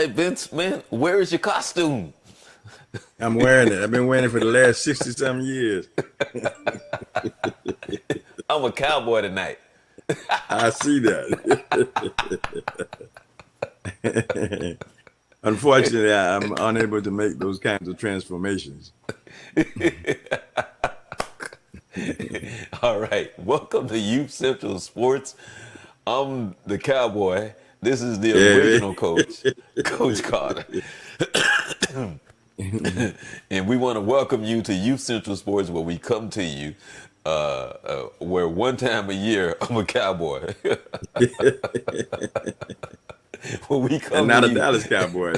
Hey, Vince, man, where is your costume? I'm wearing it. I've been wearing it for the last 60 some years. I'm a cowboy tonight. I see that. Unfortunately, I'm unable to make those kinds of transformations. All right, welcome to Youth Central Sports. I'm the cowboy. This is the Yeah. original coach, Coach Carter. And we want to welcome you to Youth Central Sports, where we come to you, where one time a year I'm a cowboy. Where we And come to not a you, Dallas Cowboy.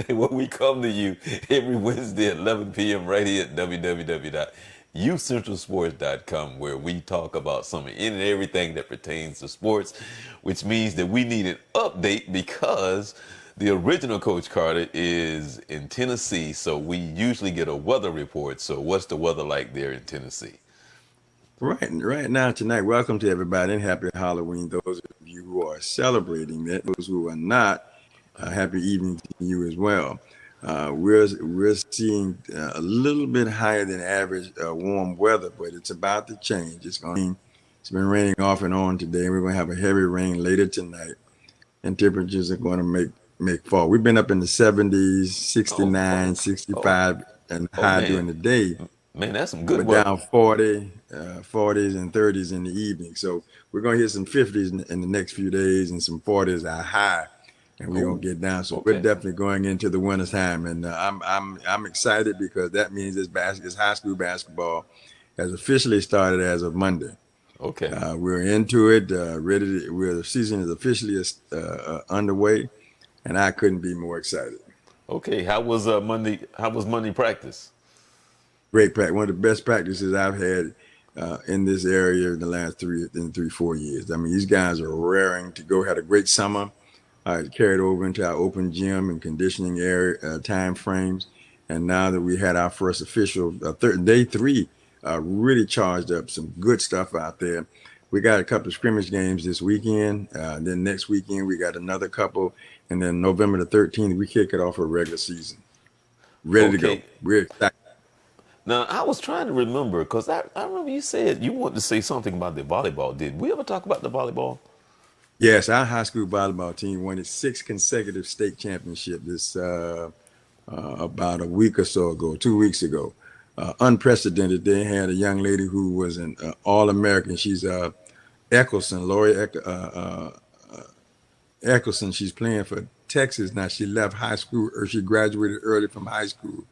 where we come to you every Wednesday at 11 p.m. right here at www.youthcentralsports.com, where we talk about some and everything that pertains to sports, which means that we need an update because the original Coach Carter is in Tennessee, so we usually get a weather report. So what's the weather like there in Tennessee? Right now, tonight, welcome to everybody and happy Halloween. Those of you who are celebrating that, those who are not, happy evening to you as well. We're seeing a little bit higher than average warm weather, but it's about to change. It's been raining off and on today. We're going to have a heavy rain later tonight, and temperatures are going to make fall. We've been up in the 70s, Oh, 69, oh, oh, 65, and oh, high during man, the day, man, that's some good but weather. down 40s and 30s in the evening. So we're going to hit some 50s in the next few days, and some 40s are high, and we're going Oh, to get down. So we're okay. definitely going into the winter time, and I'm excited because that means this high school basketball has officially started as of Monday. Okay. We're into it, the season is officially underway, and I couldn't be more excited. Okay. How was Monday? How was Monday practice? Great practice, one of the best practices I've had in this area in the last 4 years. I mean, these guys are raring to go. Had a great summer. Carried over into our open gym and conditioning area time frames, and now that we had our first official day three, really charged up some good stuff out there. We got a couple of scrimmage games this weekend. Then next weekend we got another couple, and then November the 13th we kick it off for a regular season. Ready to go. Okay. We're excited. Now I was trying to remember because I remember you said you wanted to say something about the volleyball. Did we ever talk about the volleyball? Yes, our high school volleyball team won its sixth consecutive state championship this about a week or so ago, 2 weeks ago. Unprecedented. They had a young lady who was an All-American. She's Lori Eccleston. She's playing for Texas now. She left high school, or she graduated early from high school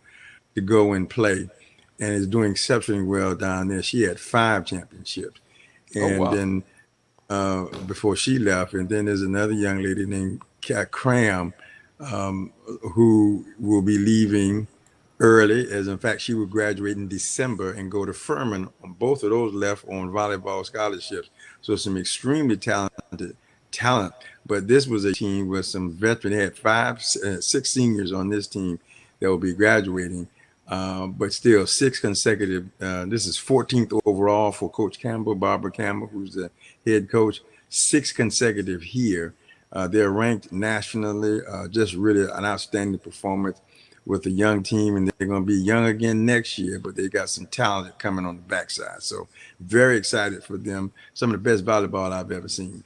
to go and play, and is doing exceptionally well down there. She had five championships, Oh and wow. then before she left. And then there's another young lady named Kat Cram, um, who will be leaving early, as in fact, she will graduate in December and go to Furman. Both of those left on volleyball scholarships. So some extremely talented talent. But this was a team with some veterans. They had six seniors on this team that will be graduating. But still, six consecutive. This is 14th overall for Coach Campbell, Barbara Campbell, who's the head coach. Six consecutive here. They're ranked nationally. Just really an outstanding performance with a young team, and they're going to be young again next year. But they got some talent coming on the backside. So very excited for them. Some of the best volleyball I've ever seen.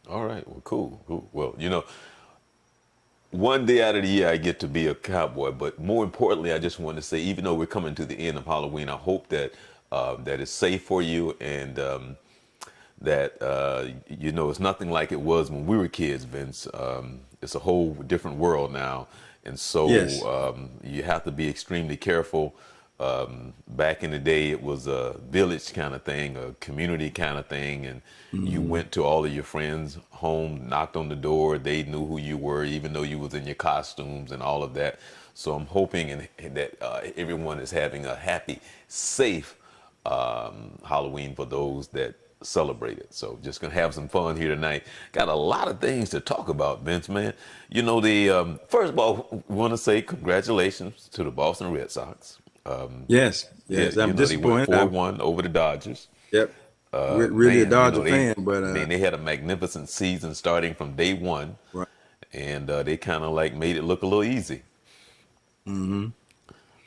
All right. Well, cool. Cool. Well, one day out of the year I get to be a cowboy, but more importantly, I just want to say, even though we're coming to the end of Halloween, I hope that that it's safe for you and that it's nothing like it was when we were kids, Vince. It's a whole different world now, and so Yes. you have to be extremely careful. Back in the day, it was a village kind of thing, a community kind of thing, and you Mhm. went to all of your friends' home, knocked on the door. They knew who you were, even though you was in your costumes and all of that. So I'm hoping that everyone is having a happy, safe Halloween for those that celebrate it. So just gonna have some fun here tonight. Got a lot of things to talk about, Vince, man. The first of all, we want to say congratulations to the Boston Red Sox. Yes. Yeah, Yes. I'm they went disappointed. 4-1 over the Dodgers. Yep. really a Man, Dodger fan, but they had a magnificent season starting from day one, right. and they kind of like made it look a little easy. Hmm.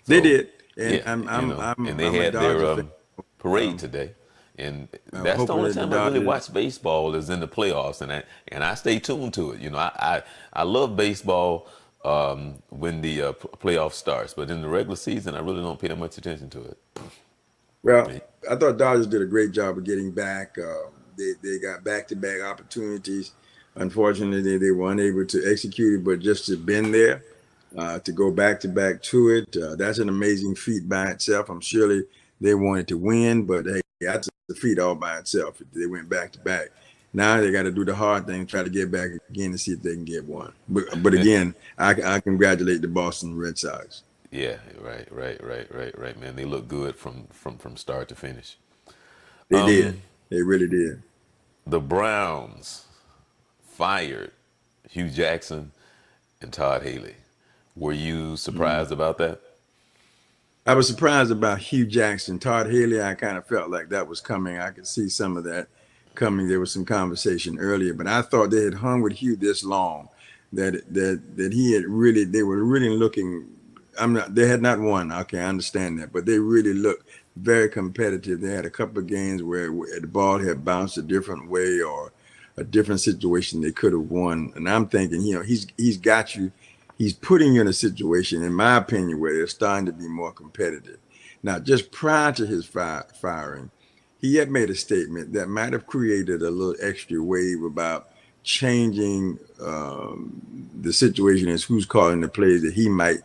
They So, did, and yeah, you know, and they I'm a had their Dodger fan. parade Um, today, and that's the only Hopefully the time I really Dodgers. watch baseball is in the playoffs, and I stay tuned to it. You know, I love baseball when the playoff starts, but in the regular season, I really don't pay that much attention to it. Well, I thought Dodgers did a great job of getting back. They got back to back opportunities. Unfortunately, they were unable to execute it, but just to been there, to go back to back to it, that's an amazing feat by itself. I'm surely they wanted to win, but hey, that's a feat all by itself. They went back to back. Now they got to do the hard thing, try to get back again and see if they can get one. But again, I congratulate the Boston Red Sox. Yeah, right, man. They look good from start to finish. They did. They really did. The Browns fired Hugh Jackson and Todd Haley. Were you Mm. surprised about that? I was surprised about Hugh Jackson. Todd Haley, I kind of felt like that was coming. I could see some of that coming. There was some conversation earlier, but I thought they had hung with Hugh this long that he had really they were really looking. I'm not they had not won. Okay, I understand that, but they really looked very competitive. They had a couple of games where the ball had bounced a different way or a different situation they could have won. And I'm thinking, he's got you. He's putting you in a situation, in my opinion, where they're starting to be more competitive. Now, just prior to his firing, he had made a statement that might have created a little extra wave about changing the situation as who's calling the plays, that he might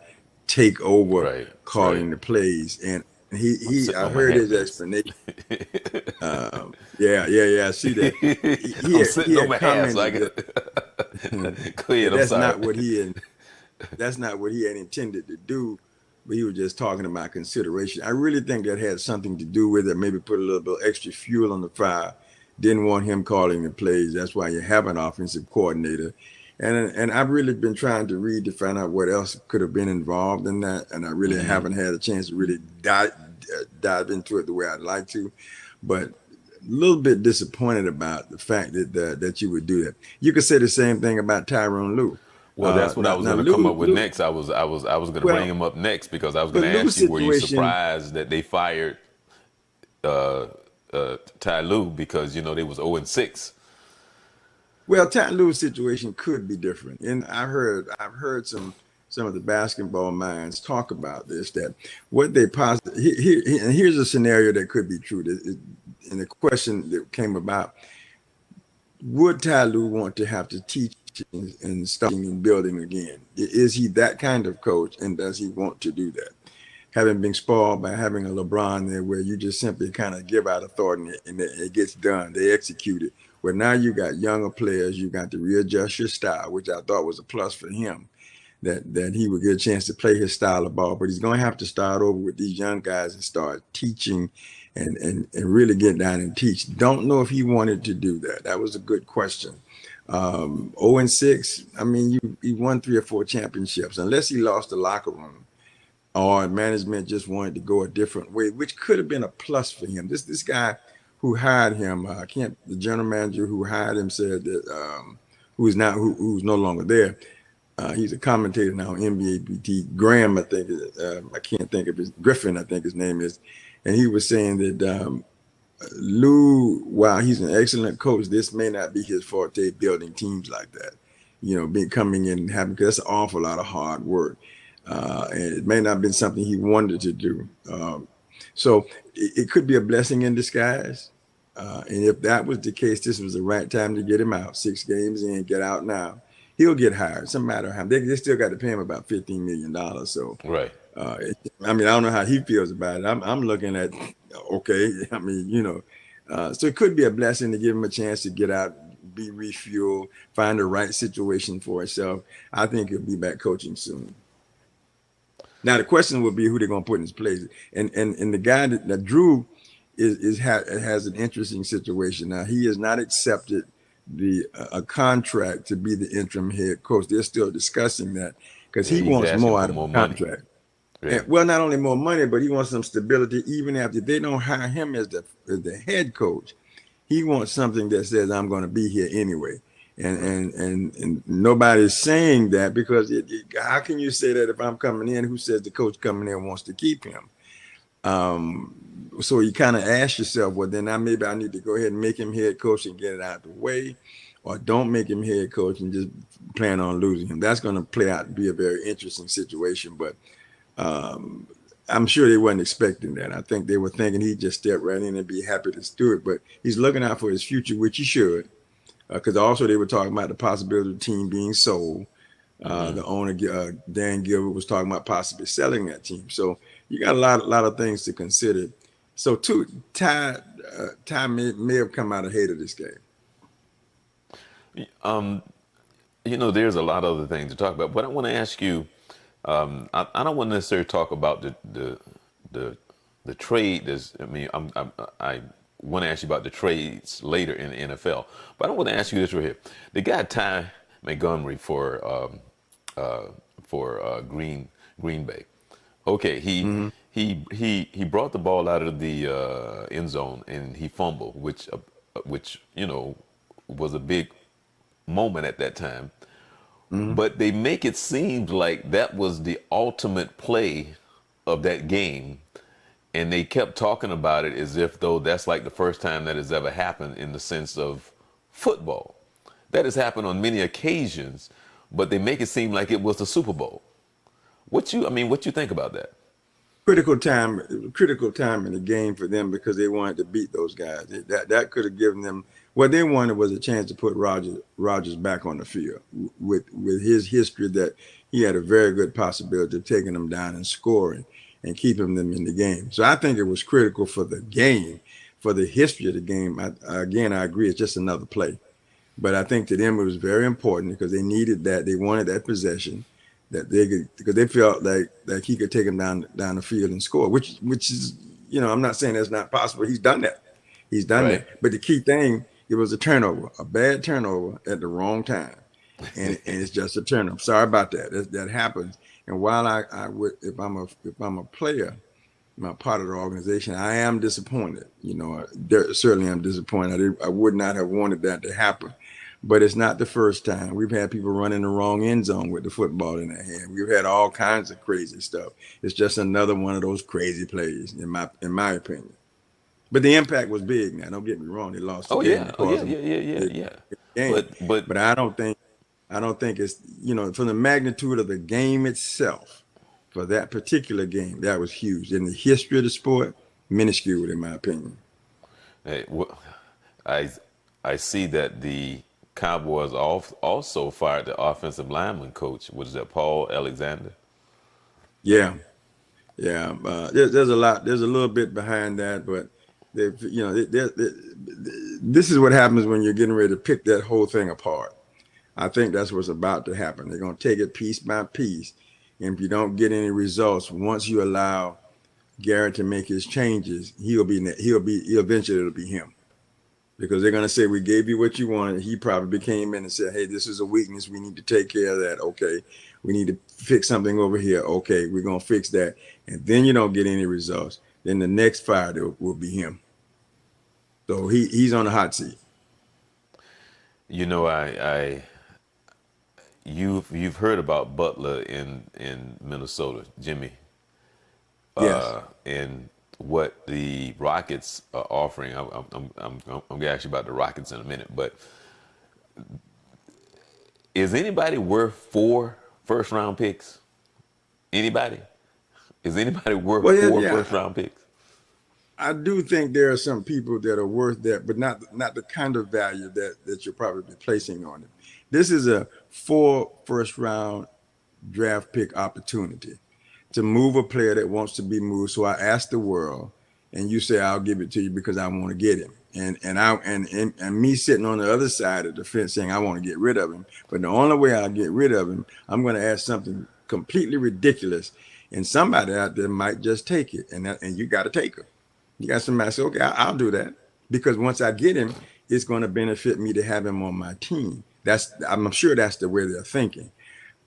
take over Right, right. calling the plays. And I'm sitting I on my heard hat, his Vince. explanation. Yeah, I see that. I'm He sitting on had my hat, so I commented got. that, Go ahead. that I'm sorry. that's not what he had intended to do, but he was just talking about consideration. I really think that had something to do with it. Maybe put a little bit extra fuel on the fire. Didn't want him calling the plays. That's why you have an offensive coordinator. And I've really been trying to read to find out what else could have been involved in that. And I really haven't had a chance to really dive into it the way I'd like to. But a little bit disappointed about the fact that you would do that. You could say the same thing about Tyrone Lue. Well, that's what I was Now going to come up with Lou, next. I was going to bring well, him up next because I was going but to Lou's ask you, were you situation, surprised that they fired Ty Lue because they was 0-6? well, Ty Lue's situation could be different, and I've heard some of the basketball minds talk about this. That what they possibly and here's a scenario that could be true. And the question that came about: would Ty Lue want to have to teach and starting and building again? Is he that kind of coach, and does he want to do that? Having been spoiled by having a LeBron there where you just simply kind of give out authority and it gets done. They execute it. Well, now you got younger players. You got to readjust your style, which I thought was a plus for him, that he would get a chance to play his style of ball. But he's going to have to start over with these young guys and start teaching and really get down and teach. Don't know if he wanted to do that. That was a good question. 0-6, I mean, you won 3 or 4 championships, unless he lost the locker room or management just wanted to go a different way, which could have been a plus for him. This guy who hired him, I can't. The general manager who hired him said that who's no longer there. He's a commentator now on NBA BT. Graham, I think. I can't think of his Griffin. I think his name is, and he was saying that Lou, while he's an excellent coach, this may not be his forte, building teams like that. Being coming in and having, because that's an awful lot of hard work. And it may not have been something he wanted to do. So it could be a blessing in disguise. And if that was the case, this was the right time to get him out. 6 games in, get out now. He'll get hired. Some matter how they still got to pay him about $15 million. So, Right. I mean, I don't know how he feels about it. I'm looking at okay. I mean, so it could be a blessing to give him a chance to get out, be refueled, find the right situation for himself. I think he'll be back coaching soon. Now the question would be who they're going to put in his place, and the guy that Drew has an interesting situation. Now he has not accepted the a contract to be the interim head coach. They're still discussing that because Yeah, he he's wants asking more for out of more the money. contract. Yeah. And, not only more money, but he wants some stability even after they don't hire him as the head coach. He wants something that says I'm going to be here anyway. And Right. nobody's saying that because how can you say that if I'm coming in? Who says the coach coming in wants to keep him? So you kind of ask yourself, well, then maybe I need to go ahead and make him head coach and get it out of the way, or don't make him head coach and just plan on losing him. That's going to play out to be a very interesting situation. But um, I'm sure they weren't expecting that. I think they were thinking he'd just step right in and be happy to do it. But he's looking out for his future, which he should, because also they were talking about the possibility of the team being sold. Mm-hmm. The owner, Dan Gilbert, was talking about possibly selling that team. So you got a lot of things to consider. So, Ty may have come out ahead of this game. Um, there's a lot of other things to talk about, but I want to ask you. I don't want to necessarily talk about the the trade. I want to ask you about the trades later in the NFL, but I want to ask you this right here. The guy Ty Montgomery for Green Bay. Okay, Mm-hmm. he brought the ball out of the end zone and he fumbled, which was a big moment at that time. Mm-hmm. But they make it seem like that was the ultimate play of that game. And they kept talking about it as if though that's like the first time that has ever happened in the sense of football. That has happened on many occasions, but they make it seem like it was the Super Bowl. What you think about that? Critical time in the game for them because they wanted to beat those guys. That could have given them what they wanted was a chance to put Rogers back on the field with his history that he had a very good possibility of taking them down and scoring and keeping them in the game. So I think it was critical for the game, for the history of the game. I agree, it's just another play. But I think to them it was very important because they needed that. They wanted that possession that they could because they felt like he could take them down the field and score, which is I'm not saying that's not possible. He's done that. He's done Right. that. But the key thing it was a turnover, a bad turnover at the wrong time, and it's just a turnover. Sorry about that. That happens. And while I would if I'm a player, I'm a part of the organization, I am disappointed. Certainly I'm disappointed. I would not have wanted that to happen. But it's not the first time. We've had people run in the wrong end zone with the football in their hand. We've had all kinds of crazy stuff. It's just another one of those crazy plays, in my opinion. But the impact was big. Now, don't get me wrong; they lost the Oh game yeah. Oh because yeah. of Yeah. Yeah. Yeah. the Yeah. game. But But I don't think it's from the magnitude of the game itself for that particular game that was huge in the history of the sport. Minuscule, in my opinion. hey, I I see that the Cowboys also fired the offensive lineman coach. Was that Paul Alexander? Yeah, yeah. There's a lot. There's a little bit behind that, but this is what happens when you're getting ready to pick that whole thing apart. I think that's what's about to happen. They're going to take it piece by piece. And if you don't get any results, once you allow Garrett to make his changes, he'll eventually it'll be him because they're going to say, we gave you what you wanted. He probably came in and said, hey, this is a weakness. We need to take care of that. Okay. We need to fix something over here. Okay. We're going to fix that. And then you don't get any results. Then the next fire will be him. So he's on the hot seat. You know, you've heard about Butler in Minnesota, Jimmy, Yes. and what the Rockets are offering. I'm going to ask you about the Rockets in a minute, but is anybody worth 4 first round picks? Anybody? Is anybody worth Well, yeah, four first yeah. round picks? I do think there are some people that are worth that, but not the kind of value that you're probably placing on it. This is a 4 first round draft pick opportunity to move a player that wants to be moved. So I ask the world, and you say I'll give it to you because I want to get him. And me sitting on the other side of the fence saying I want to get rid of him. But the only way I'll get rid of him, I'm going to ask something completely ridiculous, and somebody out there might just take it, and you got to take him. You got somebody say, okay, I'll do that because once I get him, it's going to benefit me to have him on my team. I'm sure that's the way they're thinking.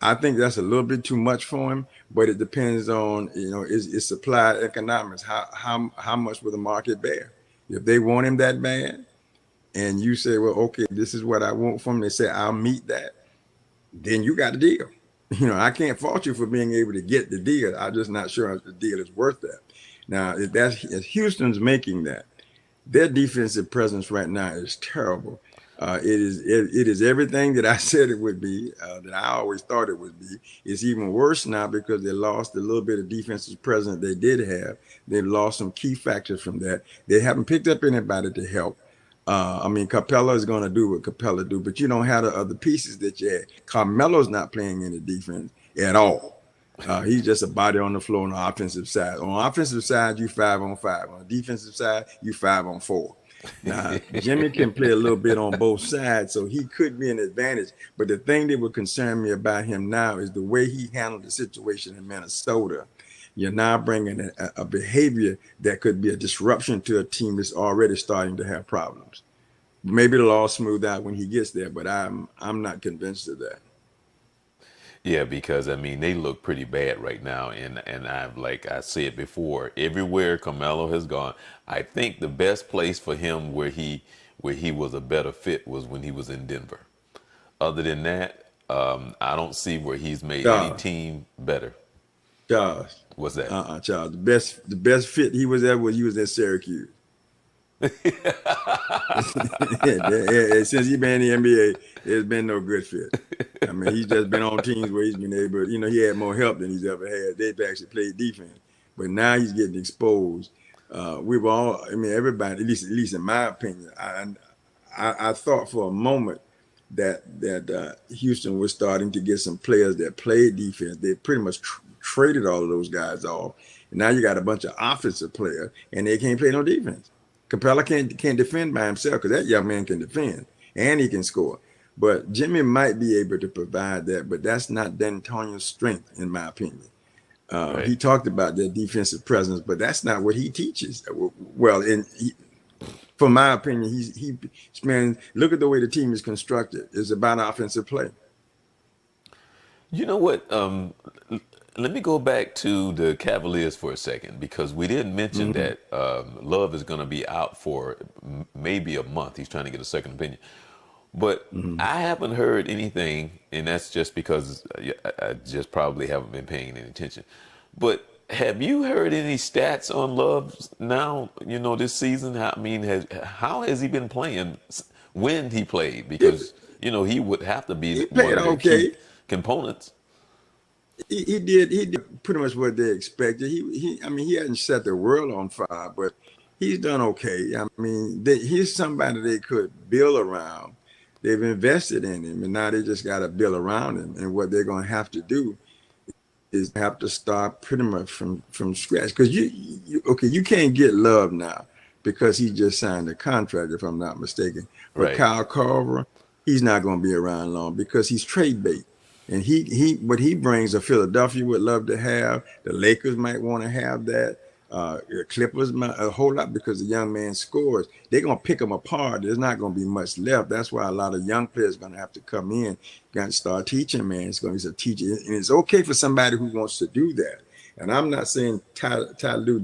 I think that's a little bit too much for him, but it depends on is supply economics. How much will the market bear? If they want him that bad, and you say, well, okay, this is what I want from them. They say, I'll meet that. Then you got a deal. I can't fault you for being able to get the deal. I'm just not sure if the deal is worth that. Now, if Houston's making that, their defensive presence right now is terrible. It is everything that I said it would be, that I always thought it would be. It's even worse now because they lost a little bit of defensive presence they did have. They've lost some key factors from that. They haven't picked up anybody to help. I mean, Capella is going to do what Capella do, but you don't have the other pieces that you had. Carmelo's not playing any defense at all. He's just a body on the floor on the offensive side. On the offensive side, you 5-on-5. On the defensive side, you 5-on-4. Now, Jimmy can play a little bit on both sides, so he could be an advantage. But the thing that would concern me about him now is the way he handled the situation in Minnesota. You're now bringing a behavior that could be a disruption to a team that's already starting to have problems. Maybe it'll all smooth out when he gets there, but I'm not convinced of that. Yeah, because I mean they look pretty bad right now, and I've like I said before, everywhere Carmelo has gone, I think the best place for him where he was a better fit was when he was in Denver. Other than that, I don't see where he's made any Charles, team better. Charles, What's that? Charles. The best fit he was at was he was at Syracuse. Since he's been in the NBA, there's been no good fit. I mean, he's just been on teams where he's been able, he had more help than he's ever had. They've actually played defense, but now he's getting exposed. We've all, I mean, everybody, at least in my opinion, I thought for a moment that Houston was starting to get some players that played defense. They pretty much traded all of those guys off, and now you got a bunch of offensive players, and they can't play no defense. Capella can't defend by himself because that young man can defend and he can score. But Jimmy might be able to provide that, but that's not D'Antonio's strength, in my opinion. Right. He talked about their defensive presence, but that's not what he teaches. Well, from my opinion, look at the way the team is constructed. It's about offensive play. You know what? Let me go back to the Cavaliers for a second because we didn't mention Mm-hmm. that Love is going to be out for maybe a month. He's trying to get a second opinion. But Mm-hmm. I haven't heard anything, and that's just because I just probably haven't been paying any attention. But have you heard any stats on Love now, this season? I mean, how has he been playing when he played? He, Because, he would have to be he one played of their key okay. components. He did pretty much what they expected. I mean, he hadn't set the world on fire, but he's done okay. I mean, he's somebody they could build around. They've invested in him, and now they just got to build around him. And what they're going to have to do is have to start pretty much from scratch. Because you can't get Love now because he just signed a contract, if I'm not mistaken. But Right. Kyle Korver, he's not going to be around long because he's trade bait. And what he brings, a Philadelphia would love to have. The Lakers might want to have that. The Clippers might a whole lot because the young man scores. They're gonna pick him apart. There's not gonna be much left. That's why a lot of young players are gonna have to come in, got to start teaching. Man, it's gonna be a teacher, and it's okay for somebody who wants to do that. And I'm not saying Ty Lue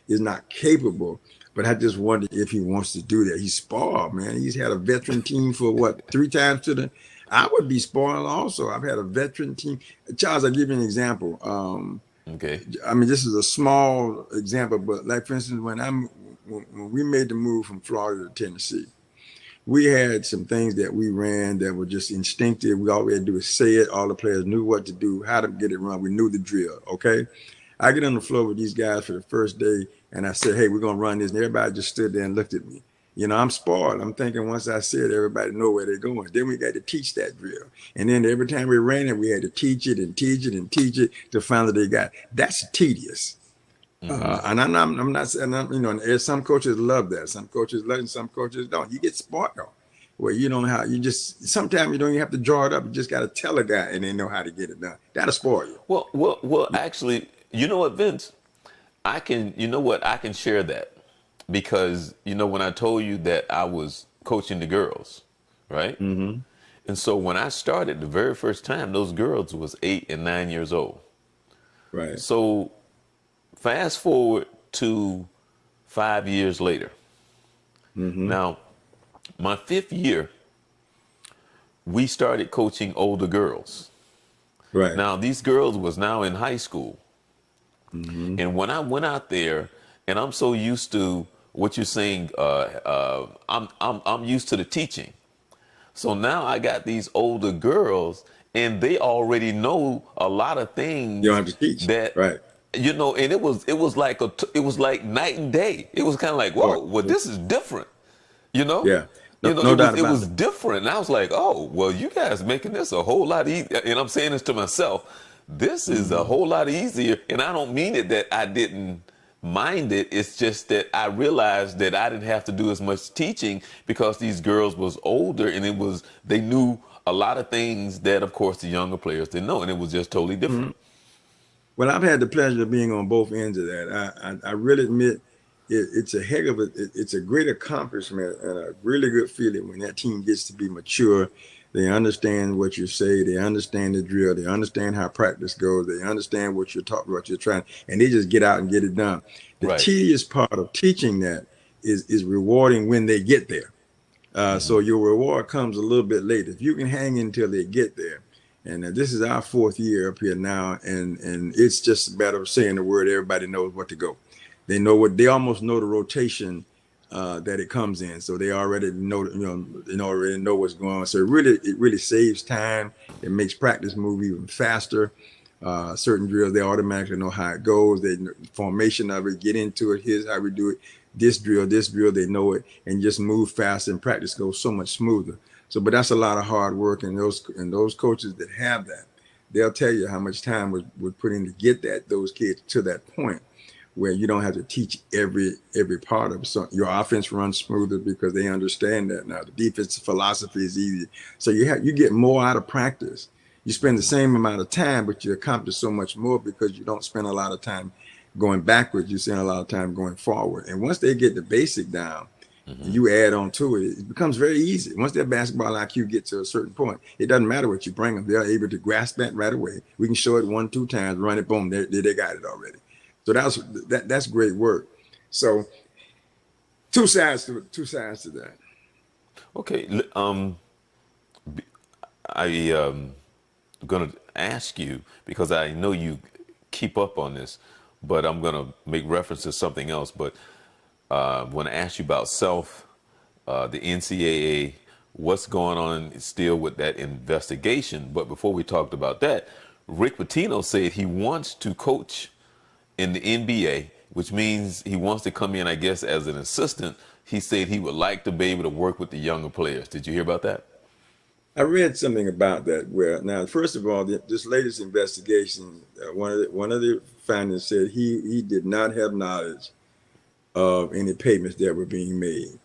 is not capable, but I just wonder if he wants to do that. He's spoiled, man. He's had a veteran team for what 3 times to the. I would be spoiled also. I've had a veteran team. Charles, I'll give you an example. Okay. I mean, this is a small example, but like for instance, when we made the move from Florida to Tennessee, we had some things that we ran that were just instinctive. All we had to do is say it. All the players knew what to do, how to get it run. We knew the drill. Okay. I get on the floor with these guys for the first day, and I said, "Hey, we're gonna run this." And everybody just stood there and looked at me. I'm spoiled. I'm thinking once I said, everybody know where they're going. Then we got to teach that drill, and then every time we ran it, we had to teach it and teach it and teach it to finally they got. That's tedious. Hmm. And I'm not saying, and some coaches love that. Some coaches love it, some coaches don't. You get spoiled. Where you don't have, you just, sometimes you don't even have to draw it up. You just got to tell a guy and they know how to get it done. That'll spoil you. Well. Actually, you know what, Vince? I can share that because when I told you that I was coaching the girls, right? Mm-hmm. And so when I started the very first time, those girls was 8 and 9 years old. Right. So fast forward to 5 years later. Mm-hmm. Now, My 5th year, we started coaching older girls. Right. Now these girls was now in high school, Hmm. and when I went out there, and I'm so used to what you're saying, I'm used to the teaching. So now I got these older girls, and they already know a lot of You don't things have to teach. that, Right. and it was like it was like night and day. It was kind of like, Oh, whoa, well, this is different, you know. yeah. No, no It doubt was about it. different, and I was like, oh, well, you guys making this a whole lot easier. And I'm saying this to myself, this is a Hmm. whole lot easier. And I don't mean it that I didn't mind it. It's just that I realized that I didn't have to do as much teaching because these girls was older, and they knew a lot of things that, of course, the younger players didn't know, and it was just totally different. Well, I've had the pleasure of being on both ends of that. I really admit it's a heck of it's a great accomplishment and a really good feeling when that team gets to be mature. They understand what you say. They understand the drill. They understand how practice goes. They understand what you're talking, what you're trying, and they just get out and get it done. The Right. tedious part of teaching that is rewarding when they get there. So Hmm. your reward comes a little bit late. If you can hang in until they get there, and this is our 4th year up here now, and it's just a matter of saying the word. Everybody knows what to go. They know what they almost know the rotation that it comes in, so they already know. They already know what's going on. So it really saves time. It makes practice move even faster. Certain drills they automatically know how it goes. They know the formation of it, get into it. Here's how we do it. This drill, they know it, and just move fast. And practice goes so much smoother. So, but that's a lot of hard work, and those coaches that have that, they'll tell you how much time was put in to get those kids to that point where you don't have to teach every part of it. So your offense runs smoother because they understand that now. The defensive philosophy is easy, so you get more out of practice. You spend the same amount of time, but you accomplish so much more because you don't spend a lot of time going backwards. You spend a lot of time going forward. And once they get the basic down, and Hmm. you add on to it, it becomes very easy. Once their basketball IQ gets to a certain point, it doesn't matter what you bring them. They're able to grasp that right away. We can show it 1, 2 times, run it, boom, they got it already. So that's great work. So two sides to that. Okay. I going to ask you because I know you keep up on this, but I'm going to make reference to something else. But I want to ask you about the NCAA, what's going on still with that investigation. But before we talked about that, Rick Pitino said he wants to coach in the NBA, which means he wants to come in, I guess, as an assistant. He said he would like to be able to work with the younger players. Did you hear about that? I read something about that. Where now, first of all, this latest investigation, one of the findings said he did not have knowledge of any payments that were being made.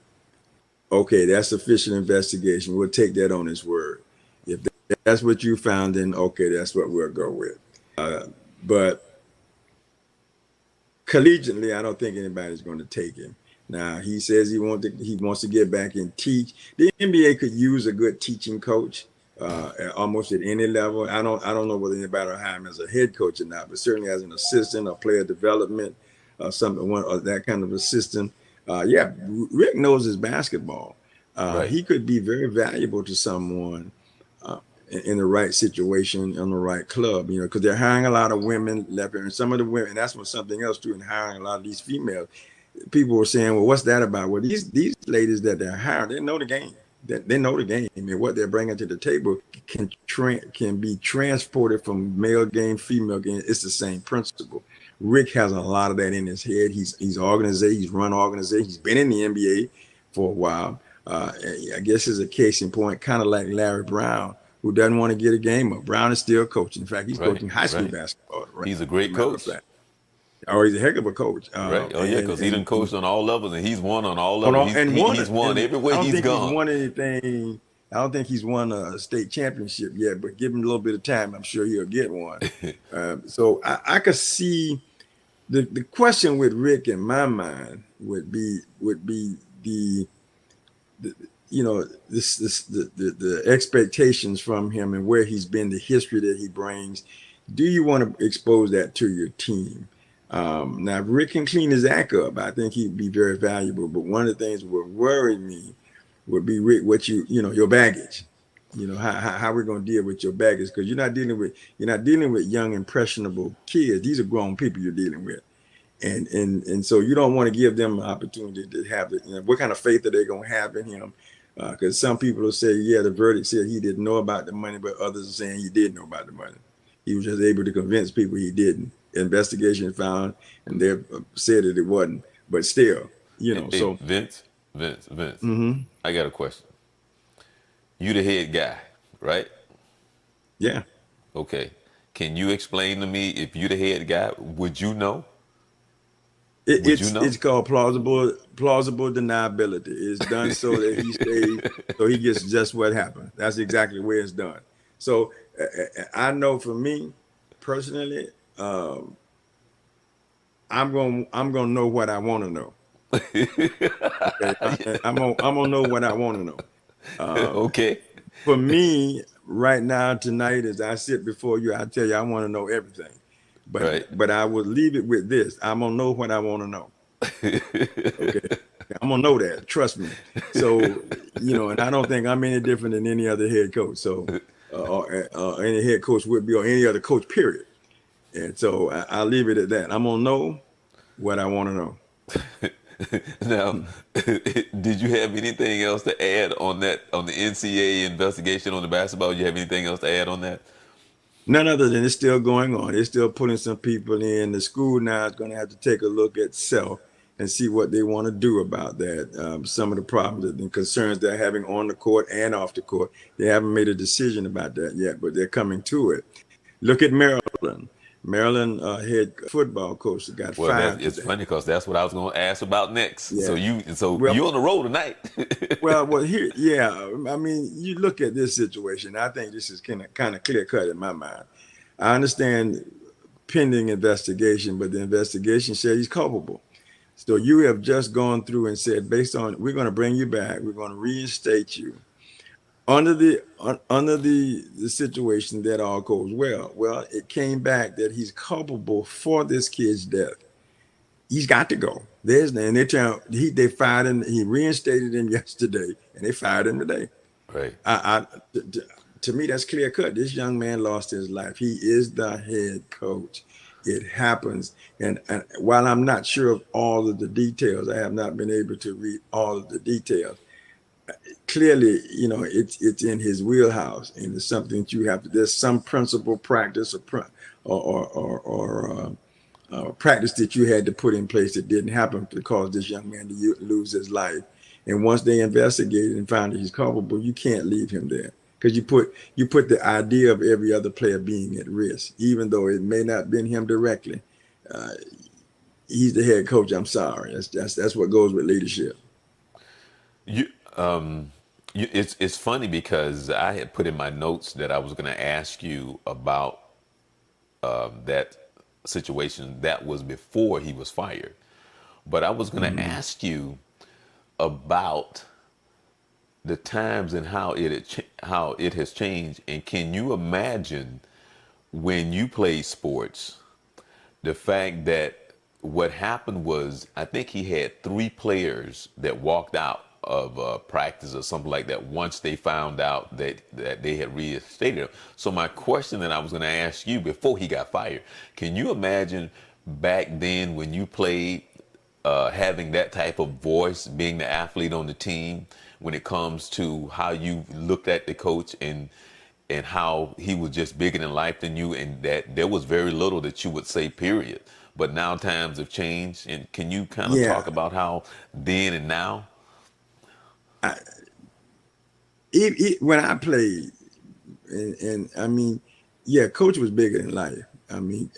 Okay, that's official investigation. We'll take that on his word. If that's what you found, then okay, that's what we'll go with. But collegiately, I don't think anybody's going to take him. Now he says he wants to get back and teach. The NBA could use a good teaching coach, almost at any level. I don't know whether anybody will hire him as a head coach or not, but certainly as an assistant or player development, something one or that kind of assistant. Yeah, Rick knows his basketball. Right. He could be very valuable to someone uh, in the right situation on the right club, because they're hiring a lot of women left here, and some of the women. That's what something else too, in hiring a lot of these females. People were saying, "Well, what's that about?" Well, these ladies that they're hiring, they know the game. They know the game, and what they're bringing to the table can be transported from male game, female game. It's the same principle. Rick has a lot of that in his head. He's organized. He's run organization. He's been in the NBA for a while. I guess is a case in point, kind of like Larry Brown, who doesn't want to get a game up. Brown is still coaching. In fact, he's Right. coaching high school Right. basketball right He's a now, as a great matter of coach. fact. Oh, he's a heck of a coach. Right. Oh yeah, And because he done and coached on all levels, and he's won on all on levels. all, and won He's it. won And everywhere I don't he's think he's gone. won anything. I don't think he's won a state championship yet, but give him a little bit of time. I'm sure he'll get one. So I could see the question with Rick in my mind would be the the expectations from him and where he's been, the history that he brings. Do you want to expose that to your team? Now, if Rick can clean his act up, I think he'd be very valuable. But one of the things that would worry me would be what your baggage. How we're going to deal with your baggage, because you're not dealing with young impressionable kids. These are grown people you're dealing with, and so you don't want to give them an opportunity to have it. What kind of faith are they going to have in him? Because some people will say, yeah, the verdict said he didn't know about the money, but others are saying he did know about the money. He was just able to convince people he didn't. Investigation found, and they said that it wasn't. But still, Hey, so Vince, hmm I got a question. You the head guy, right? yeah, Okay. Can you explain to me, if you the head guy, would you know? it, Would you it's know? it's called plausible deniability. It's done so that he stays, so he gets just what happened. That's exactly where it's done. So I know for me personally, um, I'm gonna know what I want to know. Okay, I'm gonna know what I want to know. Um, Okay. for me, right now, tonight, as I sit before you, I tell you, I want to know everything. But Right. but I will leave it with this: I'm gonna know what I want to know. Okay, I'm gonna know that. Trust me. So and I don't think I'm any different than any other head coach. So or any head coach would be, or any other coach, period. And so I'll leave it at that. I'm gonna know what I want to know. Now, did you have anything else to add on that, on the NCAA investigation on the basketball? You have anything else to add on that? None other than it's still going on. They're still putting some people in. The school now is going to have to take a look at self and see what they want to do about that. Some of the problems and concerns they're having on the court and off the court, they haven't made a decision about that yet, but they're coming to it. Look at Maryland. Maryland head football coach got Well, that's fired it's today. funny because that's what I was going to ask about next. So Yeah. you Well, on the road tonight. well, here, yeah. I mean, you look at this situation. I think this is kind of clear cut in my mind. I understand pending investigation, but the investigation said he's culpable. So you have just gone through and said, based on, we're going to bring you back, we're going to reinstate you under the situation that all goes well. Well, it came back that he's culpable for this kid's death. He's got to go. And they fired him. He reinstated him yesterday, and they fired him today. Right. To me, that's clear cut. This young man lost his life. He is the head coach. It happens. And while I'm not sure of all of the details, I have not been able to read all of the details. Clearly, it's in his wheelhouse, and it's something that you have to. There's some principle, practice, or practice that you had to put in place that didn't happen to cause this young man to lose his life. And once they investigated and found that he's culpable, you can't leave him there, because you put the idea of every other player being at risk, even though it may not have been him directly. Uh, he's the head coach. I'm sorry. That's what goes with leadership. You it's funny because I had put in my notes that I was going to ask you about that situation that was before he was fired, but I was going to Mm-hmm. ask you about the times and how it has changed. And can you imagine when you played sports, the fact that what happened was, I think he had three players that walked out of practice or something like that once they found out that they had reinstated him. So my question that I was going to ask you before he got fired, can you imagine back then when you played, having that type of voice, being the athlete on the team, when it comes to how you looked at the coach and how he was just bigger than life than you, and that there was very little that you would say, period. But now times have changed, and can you kind of Yeah. talk about how then and now? I, when I played, and I mean, yeah, coach was bigger than life. I mean,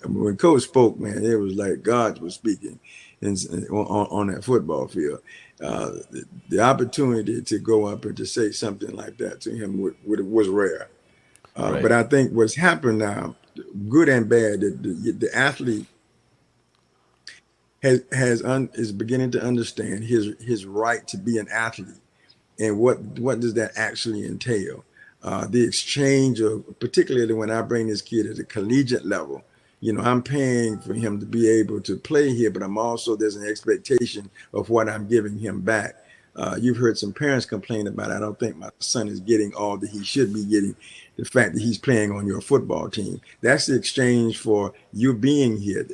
when coach spoke, man, it was like God was speaking on that football field. The opportunity to go up and to say something like that to him was rare. But Right, I think what's happened now, good and bad, that the athlete is beginning to understand his right to be an athlete, and what does that actually entail. The exchange of, particularly when I bring this kid at a collegiate level, I'm paying for him to be able to play here, but I'm also, there's an expectation of what I'm giving him back. You've heard some parents complain about, I don't think my son is getting all that he should be getting. The fact that he's playing on your football team. That's the exchange for you being here.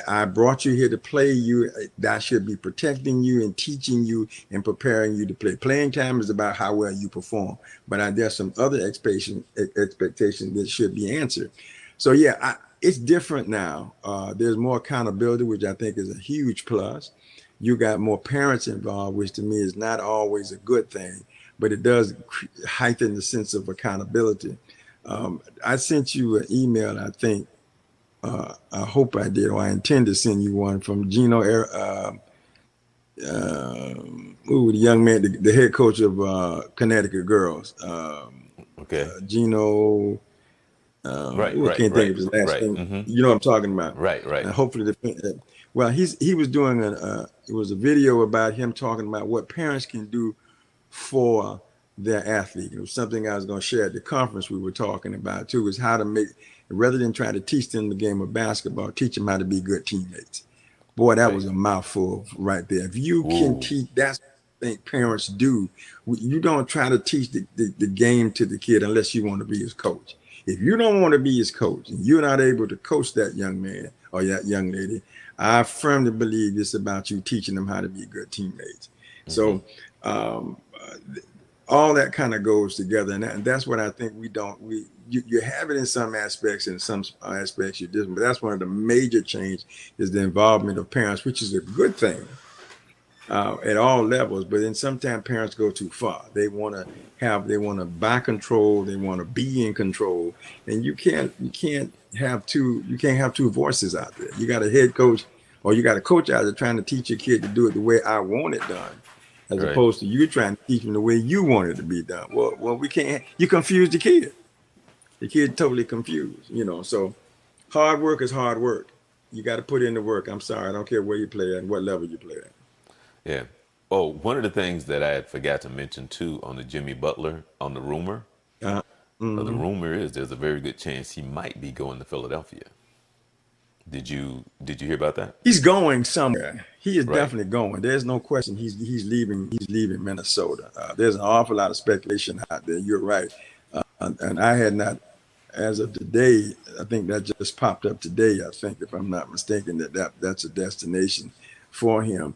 I brought you here to play you. That should be protecting you and teaching you and preparing you to play. Playing time is about how well you perform. But there's some other expectations that should be answered. So yeah, it's different now. There's more accountability, which I think is a huge plus. You got more parents involved, which to me is not always a good thing, but it does heighten the sense of accountability. I sent you an email, I think. I hope I did, or I intend to send you one from Gino. The young man, the head coach of Connecticut girls. Okay. Gino. Right. I Right. can't think Right. of his last Right. name. Mm-hmm. You know what I'm talking about. Right. Right. Hopefully, well, he was doing it was a video about him talking about what parents can do for their athlete. It was something I was going to share at the conference we were talking about too, is how to make, rather than try to teach them the game of basketball, teach them how to be good teammates. Boy, that Right. was a mouthful right there. If you can Ooh. teach, that's what I think parents do. You don't try to teach the game to the kid unless you want to be his coach. If you don't want to be his coach and you're not able to coach that young man or that young lady, I firmly believe it's about you teaching them how to be good teammates. Mm-hmm. So um, all that kind of goes together, and that's what I think we don't. You have it in some aspects, and some aspects you didn't. But that's one of the major change is the involvement of parents, which is a good thing at all levels. But then sometimes parents go too far. They want to buy control. They want to be in control, and you can't have two voices out there. You got a head coach, or you got a coach out there trying to teach your kid to do it the way I want it done, as Right. opposed to you trying to teach them the way you want it to be done. Well, we can't. You confuse the kid. The kid totally confused. So hard work is hard work. You got to put in the work. I'm sorry, I don't care where you play at and what level you play at. Yeah. Oh, one of the things that I had forgot to mention too on the Jimmy Butler on Uh, the mhm. rumor is there's a very good chance he might be going to Philadelphia. Did you hear about that? He's going somewhere. He is Right. definitely going. There's no question. He's leaving. He's leaving Minnesota. There's an awful lot of speculation out there. You're right, and I had not, as of today. I think that just popped up today. I think, if I'm not mistaken, that's a destination for him.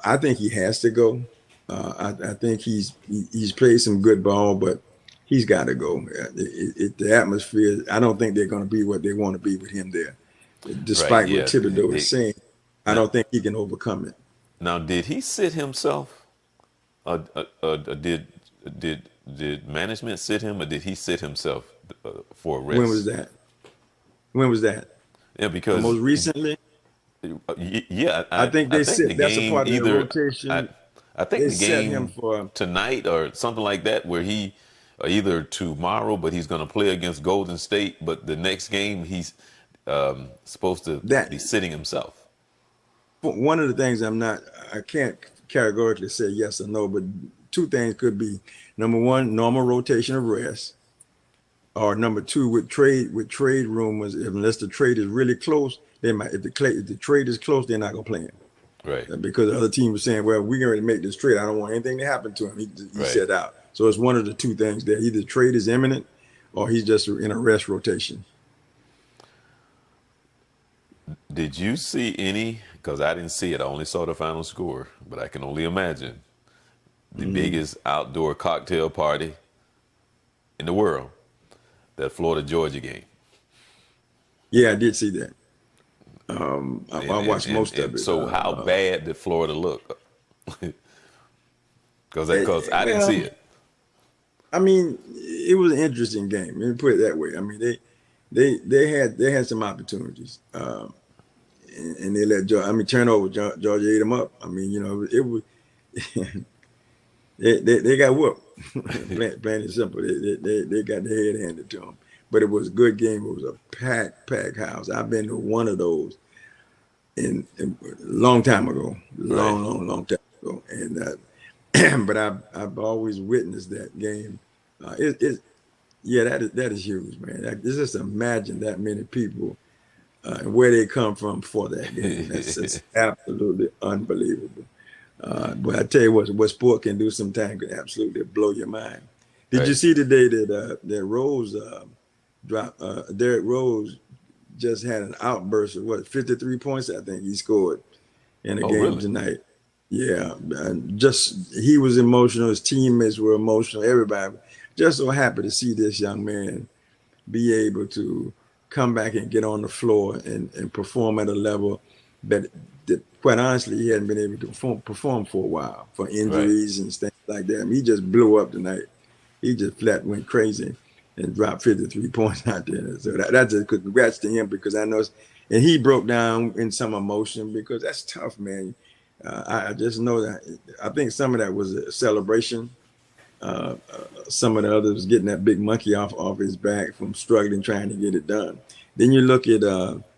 I think he has to go. I think he's played some good ball, but he's got to go. The atmosphere. I don't think they're going to be what they want to be with him there, Right. despite what Yeah. Thibodeau is saying. I Now, don't think he can overcome it. now, did he sit himself? Did management sit him, or did he sit himself for a When was rest? that? When was that? Yeah, because Most recently, yeah, I I think I they think the said that's a game part of their either I rotation. I think They the set him game for tonight or something like that where he either tomorrow, but he's going to play against Golden State, but the next game he's supposed to that. be sitting himself. One of the things I can't categorically say yes or no, but two things could be: number one, normal rotation of rest, or number two, with trade rumors, unless the trade is really close, they might. If the trade is close, they're not gonna play him. Right, Because the other team was saying, well, we're going to make this trade. I don't want anything to happen to him. He right. said out. So it's one of the two things there. Either trade is imminent or he's just in a rest rotation. Did you see any? Because I didn't see it. I only saw the final score, but I can only imagine the Mhm. biggest outdoor cocktail party in the world, that Florida Georgia game. Yeah, I did see that. I And and watched and, most of and it. so how bad did Florida look? Because I didn't Well, see it. I mean, it was an interesting game. Let me put it that way. I mean, they had some opportunities, and they let Georgia. I mean, turnover. Georgia ate them up. I mean, it was they got whooped. Plain and simple. They got their head handed to them. But it was a good game. It was a packed house. I've been to one of those in a long time ago, Right. long time ago, and but I've always witnessed that game. Yeah, that is huge, man. Just imagine that many people and where they come from for that game. That's absolutely unbelievable. But I tell you what sport can do sometimes can absolutely blow your mind. Did you Right. see today that Rose dropped? Derrick Rose just had an outburst of what 53 points I think he scored in a Oh, game really? tonight. Yeah, and just he was emotional. His teammates were emotional. Everybody just so happy to see this young man be able to come back and get on the floor and perform at a level that quite honestly he hadn't been able to perform for a while for Right. injuries and things like that. I mean, he just blew up tonight. He just flat went crazy and dropped 53 points out there. So that's a congrats to him because I know, and he broke down in some emotion because that's tough, man. I just know that I think some of that was a celebration. Some of the others getting that big monkey off his back from struggling trying to get it done. Then you look at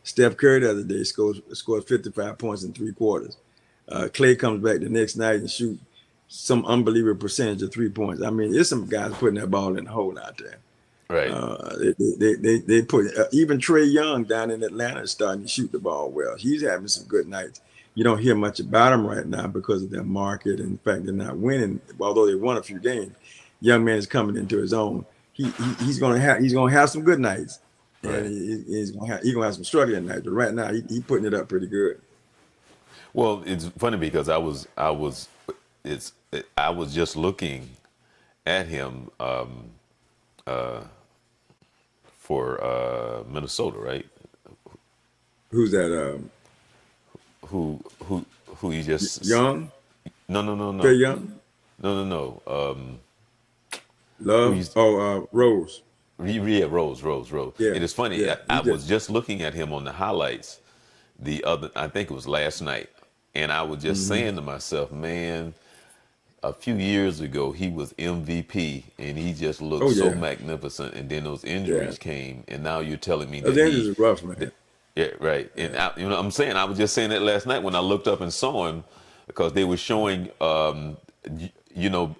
Steph Curry the other day scored 55 points in 3 quarters. Clay comes back the next night and shoot some unbelievable percentage of 3 points. I mean, there's some guys putting that ball in the hole out there. Right. They put even Trey Young down in Atlanta is starting to shoot the ball well. He's having some good nights. You don't hear much about him right now because of their market and the fact they're not winning. Although they won a few games, young man is coming into his own. He's gonna have some good nights, and Right. he's gonna have some struggling nights. But right now he putting it up pretty good. Well, it's funny because I was just looking at him for Minnesota, right? Who's that? Who you just Young, no no no Trey no Young, no no no who you Love. Oh, Rose. yeah, Rose. Yeah, It is funny. yeah. I He just was just looking at him on the highlights I think it was last night, and I was just hmm saying to myself, man, a few years ago he was MVP and he just looked Oh so yeah, magnificent, and then those yeah. injuries came, and now you're telling me Those that injuries are rough, that, man. yeah, right. And Yeah. I'm saying I was just saying that last night when I looked up and saw him because they were showing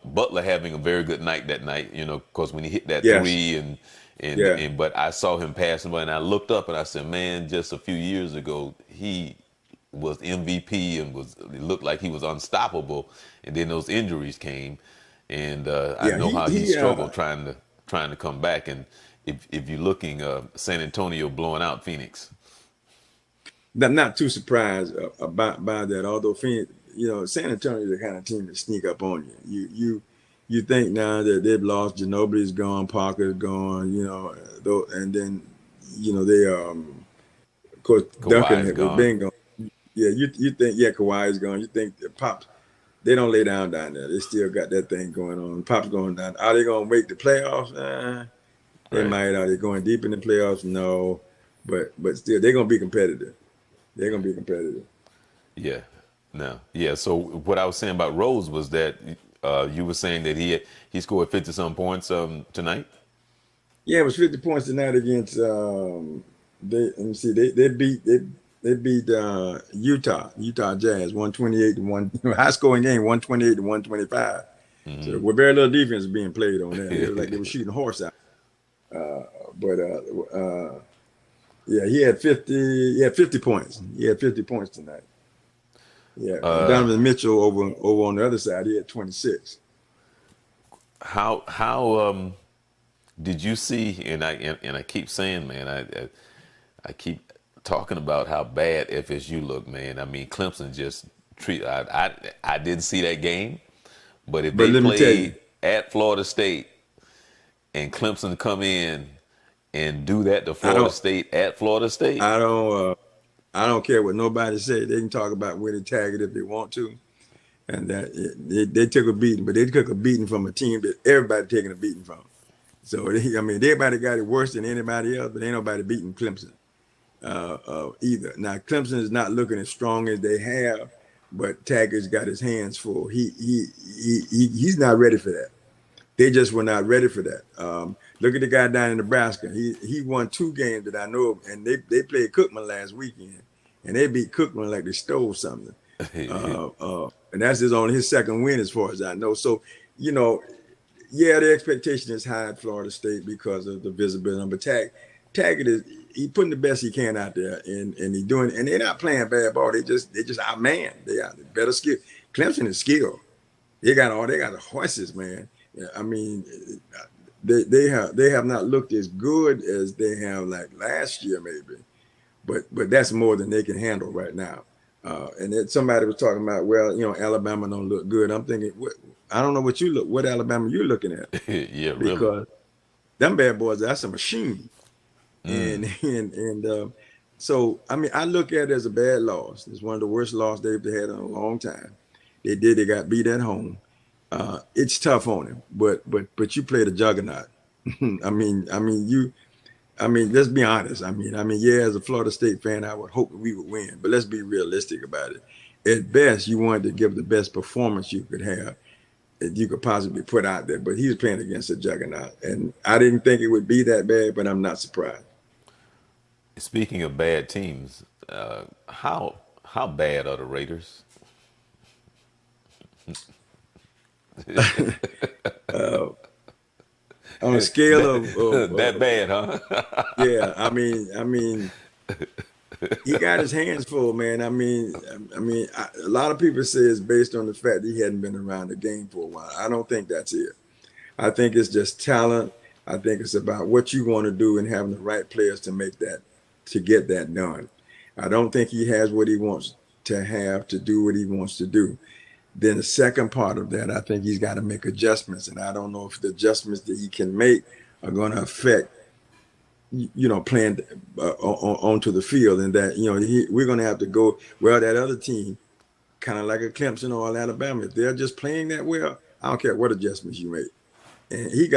Butler having a very good night that night, because when he hit that Yes. three and and Yeah. and but I saw him passing by and I looked up and I said, man, just a few years ago he was MVP and it looked like he was unstoppable, and then those injuries came, and I Yeah. know He how he he. struggled trying to come back, and if you're looking, San Antonio blowing out Phoenix. Not too surprised about by that. Although Phoenix, San Antonio is the kind of team that sneak up on you. You think now that they've lost, Ginobili's gone, Parker's gone. Though, and then they of course Duncan Kawhi's was gone. been gone. Yeah. You think Kawhi's gone. You think the Pops. They don't lay down there. They still got that thing going on. Pop's going down. Are they going to make the playoffs? They Right. might. Are they going deep in the playoffs? No, but still, they're going to be competitive. They're going to be competitive. Yeah. No. Yeah. So what I was saying about Rose was that you were saying that he scored 50 some points tonight. Yeah, it was 50 points tonight against. They let me see. They beat Utah Jazz 128 to one. High scoring game 128 to 125. So with very little defense being played on there, it was like they were shooting horse out. Uh, but yeah, he had 50. He had 50 points. He had 50 points tonight. Yeah, and uh, Donovan Mitchell over on the other side, he had 26. how did you see? And I keep saying, man, I keep talking about how bad FSU looked, man. I mean, Clemson just treat. I didn't see that game, but if But they let me tell you, played at Florida State and Clemson come in and do that to I Florida don't, State at Florida State, I don't, I don't care what nobody say. They can talk about winning Taggart if they want to, and that they took a beating, but they took a beating from a team that everybody taking a beating from. So I mean, everybody got it worse than anybody else, but ain't nobody beating Clemson either. Now Clemson is not looking as strong as they have, but Taggart's got his hands full. He's not ready for that. They just were not ready for that. Look at the guy down in Nebraska. He won 2 games that I know of, and they played Cookman last weekend, and they beat Cookman like they stole something. And that's his second win as far as I know. So, you know, yeah, the expectation is high at Florida State because of the visibility. But Taggart is he putting the best he can out there, and he doing, and they're not playing bad ball. They just outman. They are better skill. Clemson is skilled. They got the horses, man. Yeah, I mean, they have not looked as good as they have like last year, maybe. But that's more than they can handle right now. And then somebody was talking about, well, Alabama don't look good. I'm thinking, I don't know what Alabama you're looking at, Yeah, really. because them bad boys, that's a machine. And Mm. so I mean, I look at it as a bad loss. It's one of the worst losses they've had in a long time. They got beat at home. It's tough on him, but you played a juggernaut. Let's be honest. Yeah, as a Florida State fan, I would hope that we would win, but let's be realistic about it. At best, you wanted to give the best performance you could have, that you could possibly put out there. But he was playing against a juggernaut, and I didn't think it would be that bad, but I'm not surprised. Speaking of bad teams, how bad are the Raiders? uh, on a scale That bad, huh? yeah, he got his hands full, man. A lot of people say it's based on the fact that he hadn't been around the game for a while. I don't think that's it. I think it's just talent. I think it's about what you want to do and having the right players to get that done. I don't think he has what he wants to have to do what he wants to do. Then the second part of that, I think he's got to make adjustments, and I don't know if the adjustments that he can make are going to affect, playing onto the field, and that we're going to have to go. Well, that other team, kind of like a Clemson or Alabama, if they're just playing that well, I don't care what adjustments you make, and he's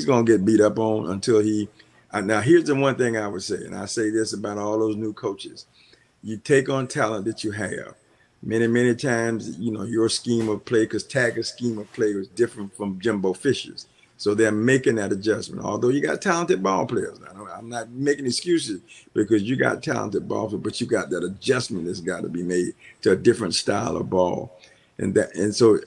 gonna get beat up on until he. Now, here's the one thing I would say, and I say this about all those new coaches: you take on talent that you have. Many times, your scheme of play, because Taggart's scheme of play was different from Jimbo Fisher's. So they're making that adjustment. Although you got talented ball players. I'm not making excuses, because you got talented ball players, but you got that adjustment that's got to be made to a different style of ball. And so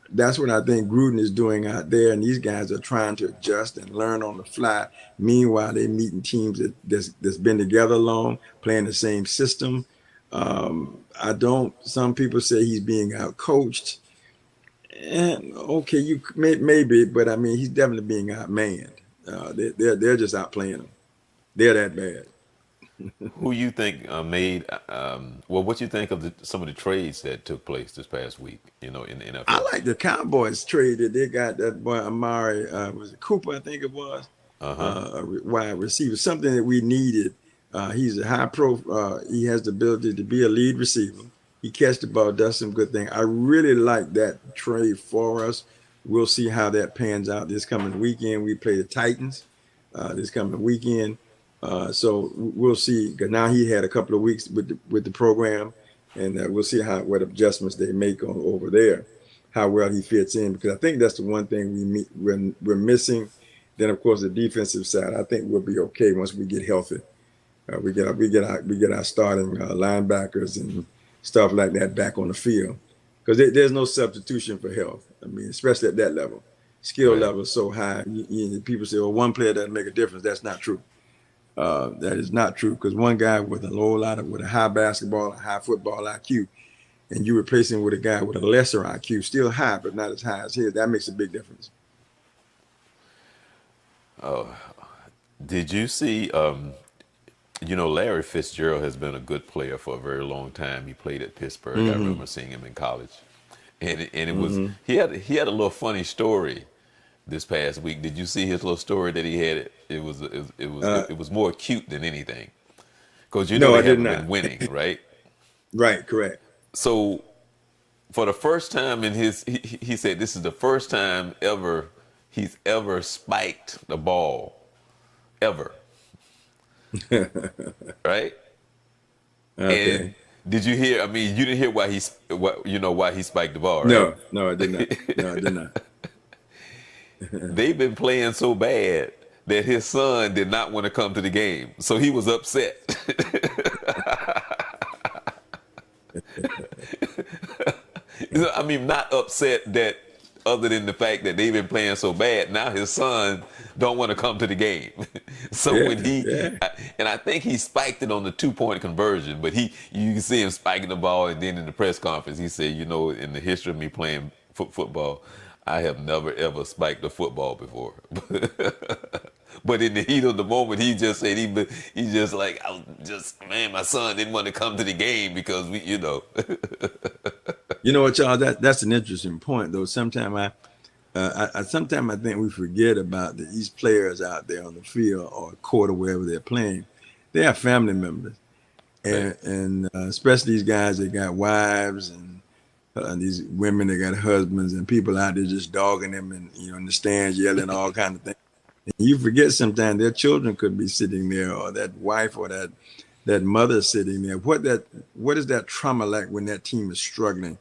that's what I think Gruden is doing out there. And these guys are trying to adjust and learn on the fly. Meanwhile, they're meeting teams that's been together long, playing the same system. Some people say he's being out coached. And okay, maybe, but I mean, he's definitely being outmanned. They're just outplaying him. They're that bad. Who you think made? Well, what you think of some of the trades that took place this past week? In the I NFL. like the Cowboys trade that they got that boy Amari, was it Cooper? I think it was, Uh huh. a wide receiver, something that we needed. He's a high pro. He has the ability to be a lead receiver. He catch the ball, does some good thing. I really like that trade for us. We'll see how that pans out this coming weekend. We play the Titans this coming weekend. So we'll see. 'Cause now he had a couple of weeks with the program, and we'll see what adjustments they make over there, how well he fits in. Because I think that's the one thing we're missing. Then of course the defensive side, I think we'll be okay once we get healthy. We get our starting linebackers and stuff like that back on the field, because there's no substitution for health. I mean, especially at that level, skill Right. level is so high. People say, "Well, one player doesn't make a difference." That's not true. That is not true, because one guy with with a high basketball, a high football IQ, and you replace him with a guy with a lesser IQ, still high but not as high as his. That makes a big difference. Did you see? Larry Fitzgerald has been a good player for a very long time. He played at Pittsburgh. I Mm-hmm. remember seeing him in college, and it was Mm-hmm. he had a little funny story this past week. Did you see his little story that he had? It was more cute than anything, because No, they I did haven't not. been winning, right? Right, correct. So for the first time in he said this is the first time ever he's ever spiked the ball ever, right? And Okay. did you hear? I mean, you didn't hear why he spiked the ball, right? No, no, I did not. No, I did not. They've been playing so bad that his son did not want to come to the game, so he was upset. I mean, not upset that other than the fact that they've been playing so bad. Now his son don't want to come to the game. So Yeah, when he, yeah. and I think he spiked it on the 2 point conversion, but you can see him spiking the ball, and then in the press conference, he said, in the history of me playing football, I have never ever spiked a football before. But in the heat of the moment, he just said he just like, I was just, man, my son didn't want to come to the game because You know what, Charles? That's an interesting point, though. Sometimes I think we forget about these players out there on the field or court or wherever they're playing. They have family members, Right, and especially these guys that got wives and these women that got husbands and people out there just dogging them and in the stands yelling all kind of things. And you forget sometimes their children could be sitting there, or that wife or that mother sitting there. What is that trauma like when that team is struggling?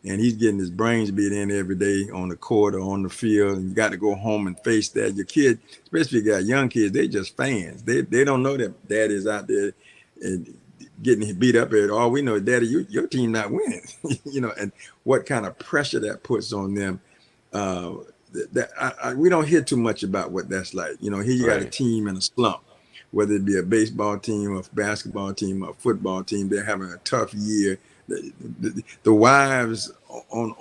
And he's getting his brains beat in every day on the court or on the field, and you got to go home and face that. Your kid, especially if you got young kids, they just fans. They don't know that dad is out there and getting beat up at all. We know, daddy, your team not winning, and what kind of pressure that puts on them. Uh, we don't hear too much about what that's like. Here you got a right, team in a slump, whether it be a baseball team, a basketball team, or a football team. They're having a tough year. The wives on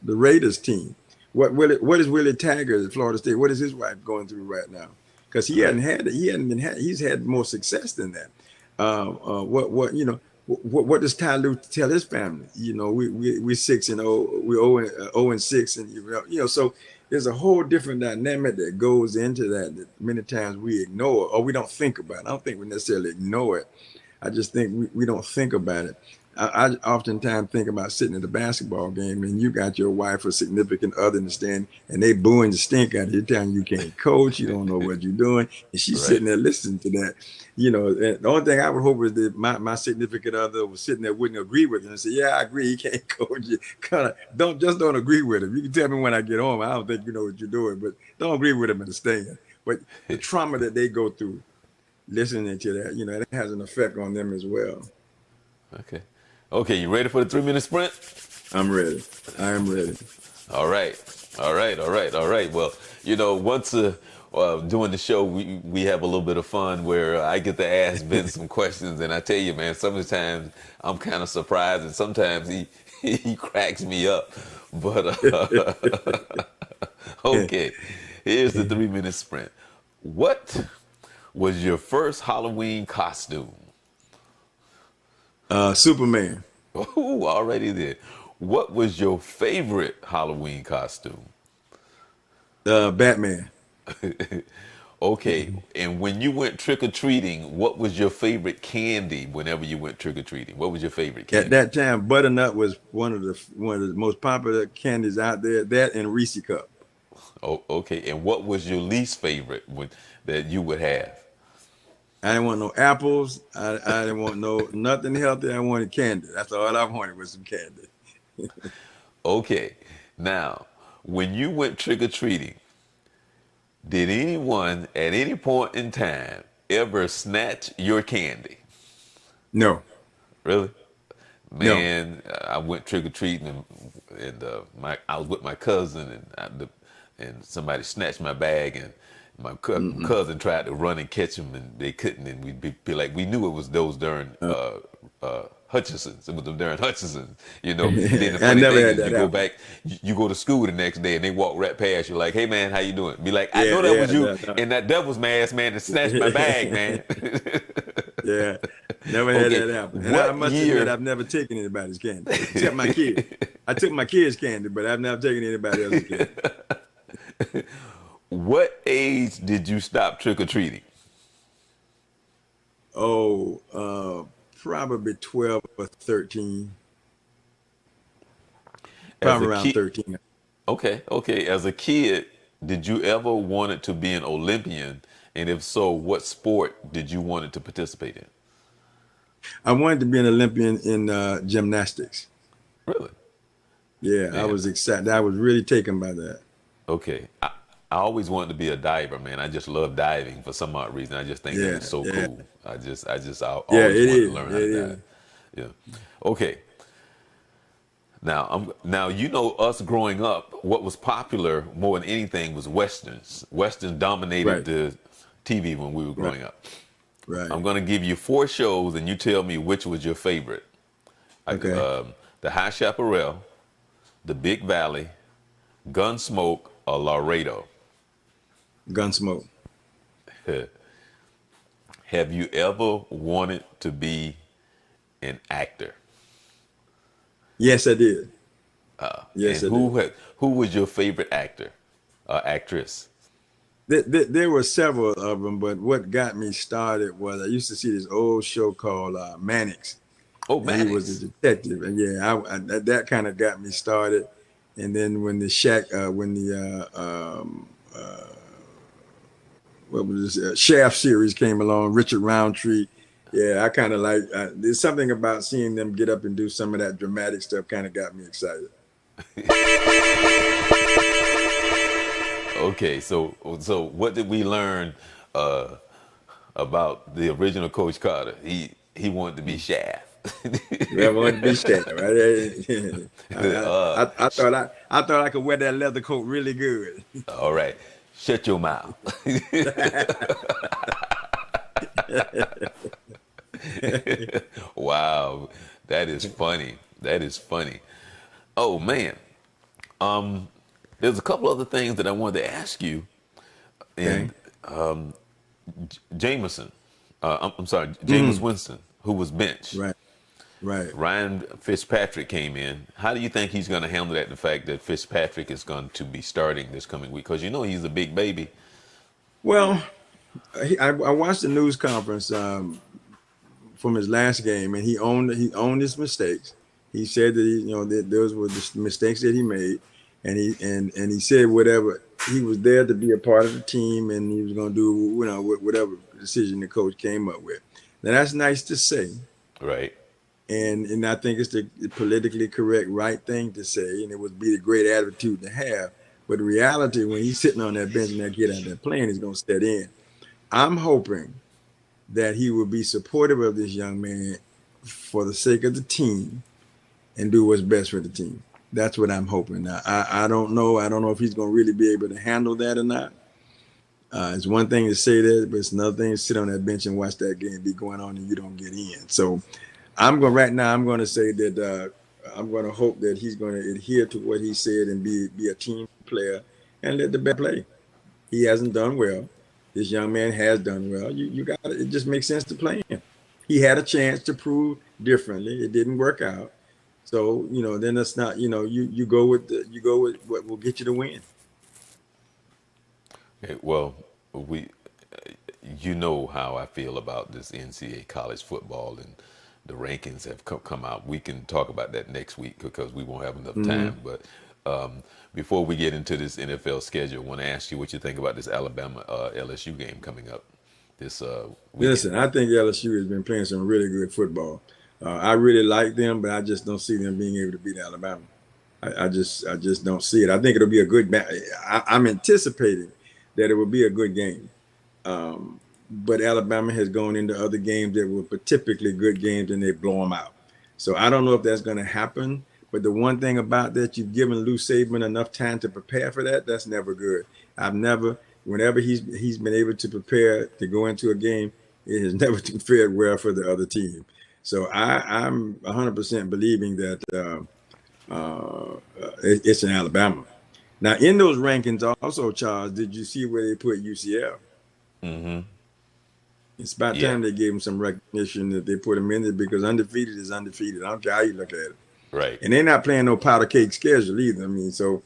the Raiders team. What is Willie Taggart at Florida State? What is his wife going through right now? Because right, he hadn't been he's had more success than that. What does Ty Lue tell his family? We're 6-0, we're 0-6, and so there's a whole different dynamic that goes into that many times we ignore or we don't think about. I don't think we necessarily ignore it. I just think we don't think about it. I oftentimes think about sitting at a basketball game and you got your wife or significant other in the stand and they booing the stink out of you, telling you can't coach, you don't know what you're doing, and she's right. sitting there listening to that. And the only thing I would hope is that my significant other was sitting there wouldn't agree with it and say, "Yeah, I agree, he can't coach." You kind of don't agree with him. You can tell me when I get home, I don't think you know what you're doing, but don't agree with him in the stand. But the trauma that they go through listening to that, it has an effect on them as well. Okay. Okay, you ready for the 3 minute sprint? I'm ready. I am ready. All right. All right. All right. All right. Well, once doing the show, we have a little bit of fun where I get to ask Ben some questions, and I tell you, man, sometimes I'm kind of surprised, and sometimes he cracks me up. But okay, here's the 3 minute sprint. What was your first Halloween costume? Superman. Oh, already there. What was your favorite Halloween costume? Batman. Okay, and when you went trick or treating, what was your favorite candy whenever you went trick or treating? What was your favorite At candy? that time, butternut was one of the most popular candies out there. That and Reese cup. Oh, okay, and what was your least favorite that you would have? I didn't want no apples. I didn't want nothing healthy. I wanted candy. That's all I wanted was some candy. Okay, now when you went trick or treating, did anyone at any point in time ever snatch your candy? No, Really? no. Man, I went trick or treating, and I was with my cousin, and somebody snatched my bag, and my Mm-mm. cousin tried to run and catch him, and they couldn't, and we'd be like, we knew it was those darn Uh, Hutchisons. It was them darn Hutchisons, And then the I funny never thing had is, you that go happen. back, you go to school the next day, and they walk right past you, like, "Hey man, how you doing?" Be like, "I Yeah, know that yeah, was you no. in that devil's mask, man, that snatched my bag, man." Yeah, never had Okay, that happen. And I what must admit, year? I've never taken anybody's candy except my kids. I took my kids' candy, but I've never taken anybody else's candy. What age did you stop trick or treating? Oh, probably 12 or 13, As probably a around kid, 13. okay, okay. As a kid, did you ever wanted to be an Olympian? And if so, what sport did you wanted to participate in? I wanted to be an Olympian in gymnastics. Really? Yeah, I Man, was excited. I was really taken by that. okay. I always wanted to be a diver, man. I just love diving for some odd reason. I just think that Yeah, is so yeah, cool. I yeah. always It wanted to is. learn It how to is. dive. Yeah. Okay. Now you know us growing up. What was popular more than anything was westerns. Westerns dominated Right, the TV when we were right, growing up. right. I'm going to give you four shows, and you tell me which was your favorite. I, Okay. the High Chaparral, The Big Valley, Gunsmoke, or Laredo. Gunsmoke. Have you ever wanted to be an actor? Yes, I did. Yes, And I did. who was your favorite actor, actress? There were several of them, but what got me started was I used to see this old show called Mannix, Oh, and he was a Maddox. detective. And yeah, that kind of got me started. And then when the when the what was this Shaft series came along, Richard Roundtree. Yeah, I kind of like. There's something about seeing them get up and do some of that dramatic stuff. Kind of got me excited. Okay, so what did we learn uh, about the original Coach Carter? He wanted to be Shaft. I wanted to be Shaft. Right? uh, I thought I could wear that leather coat really good. all right, shut your mouth. Wow, that is funny. That is funny. Oh man, there's a couple other things that I wanted to ask you. Okay. And Jameson, I'm sorry, Jameis Mm, Winston, who was bench. right. Right. Ryan Fitzpatrick came in. How do you think he's going to handle that? The fact that Fitzpatrick is going to be starting this coming week, because you know he's a big baby. Well, I watched the news conference from his last game, and he owned his mistakes. He said that that those were the mistakes that he made, and he said whatever he was there to be a part of the team, and he was going to do whatever decision the coach came up with. Now that's nice to say, Right, and I think it's the politically correct right thing to say, and it would be the great attitude to have. But the reality, when he's sitting on that bench and that kid out there playing, is going to set in. I'm hoping that he will be supportive of this young man for the sake of the team and do what's best for the team. That's what I'm hoping. Now, I don't know. I don't know if he's going to really be able to handle that or not. It's one thing to say that, but it's another thing to sit on that bench and watch that game be going on and you don't get in. So right now. I'm going to say that I'm going to hope that he's going to adhere to what he said and be a team player and let the best play. He hasn't done well. This young man has done well. You got it. It just makes sense to play him. He had a chance to prove differently. It didn't work out. So then it's not. You go with what will get you the win. okay, well, we, you know how I feel about this NCAA college football, and the rankings have come out. We can talk about that next week because we won't have enough Mm-hmm. time. But before we get into this NFL schedule, I want to ask you what you think about this Alabama LSU game coming up this weekend. Listen, I think LSU has been playing some really good football. I really like them, but I just don't see them being able to beat Alabama. I just don't see it. I think it'll be a good. I'm anticipating that it will be a good game. But Alabama has gone into other games that were typically good games and they blow them out. So I don't know if that's going to happen. But the one thing about that, you've given Lou Saban enough time to prepare for that. That's never good. Whenever he's been able to prepare to go into a game, it has never fared well for the other team. So I'm 100% believing that it's in Alabama. Now, in those rankings, also, Charles, did you see where they put UCF? Mm-hmm. It's about Yeah, time they gave him some recognition that they put him in there because undefeated is undefeated. I don't care how you look at it. right. And they're not playing no powder cake schedule either. I mean, so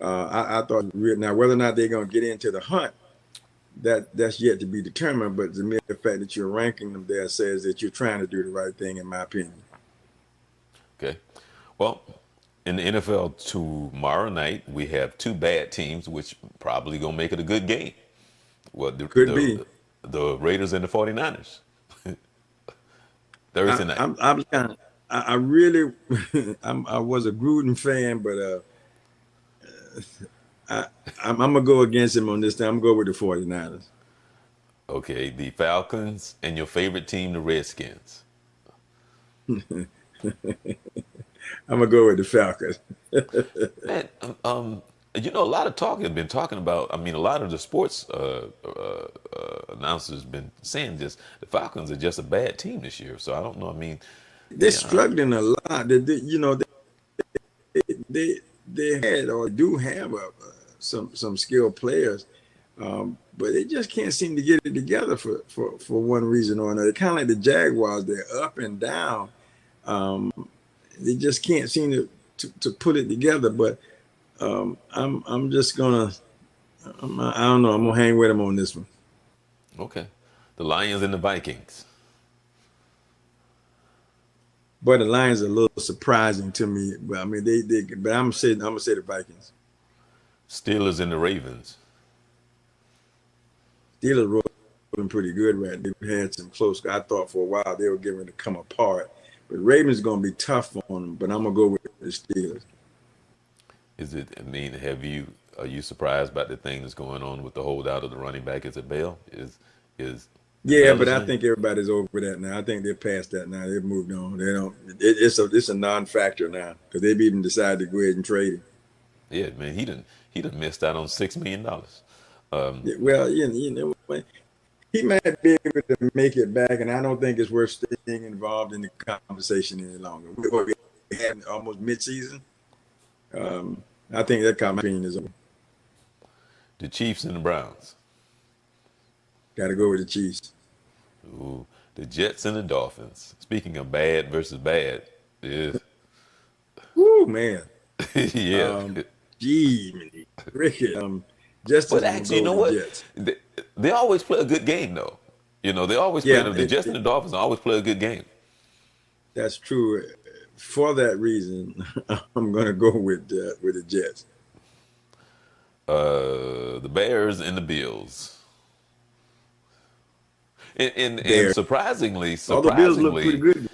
I thought now whether or not they're going to get into the hunt, that's yet to be determined. But the mere fact that you're ranking them there says that you're trying to do the right thing, in my opinion. Okay. Well, in the NFL tomorrow night, we have two bad teams, which probably gonna make it a good game. Well, Could be. the Raiders and the 49ers. Thursday night. I'm kind of I really I was a Gruden fan, but I'm gonna go against him on this time. I'm gonna go with the 49ers. Okay, the Falcons and your favorite team, the Redskins. I'm gonna go with the Falcons. Man, a lot of talk has been talking about. I mean, a lot of the sports announcers been saying this. The Falcons are just a bad team this year. So I don't know. I mean, They're yeah, struggling a lot. They they had or do have some skilled players, but they just can't seem to get it together for one reason or another. Kind of like the Jaguars, they're up and down. Um, they just can't seem to put it together. But I'm just gonna I don't know. I'm gonna hang with them on this one. okay. The Lions and the Vikings, But the Lions are a little surprising to me. But I mean they but I'm gonna say the Vikings. Steelers and the Ravens. Steelers rolling pretty good right. They've had some close. I thought for a while they were getting to come apart. But Ravens gonna be tough on them. But I'm gonna go with the Steelers. Is it? I mean, are you surprised about the thing that's going on with the holdout of the running back? Is it Bell? Is the Yeah, Bell but his I name? think everybody's over that now. I think they're past that now. They've moved on. They don't. It's a non-factor now because they've even decided to go ahead and trade him. Yeah, man, he done missed out on $6 million. Yeah, well, what? He might be able to make it back, and I don't think it's worth staying involved in the conversation any longer. We had almost mid-season. I think that conversation is over. The Chiefs and the Browns. Got to go with the Chiefs. Ooh, the Jets and the Dolphins. Speaking of bad versus bad, yeah, Woo, man. yeah. Um, gee, cricket. Just But as I'm gonna actually, you go know with the what? Jets. They always play a good game, though. They always play. Yeah, The Jets and the Dolphins always play a good game. that's true. For that reason, I'm gonna go with the Jets. The Bears and the Bills. And Bears. surprisingly, Although Bills look pretty good.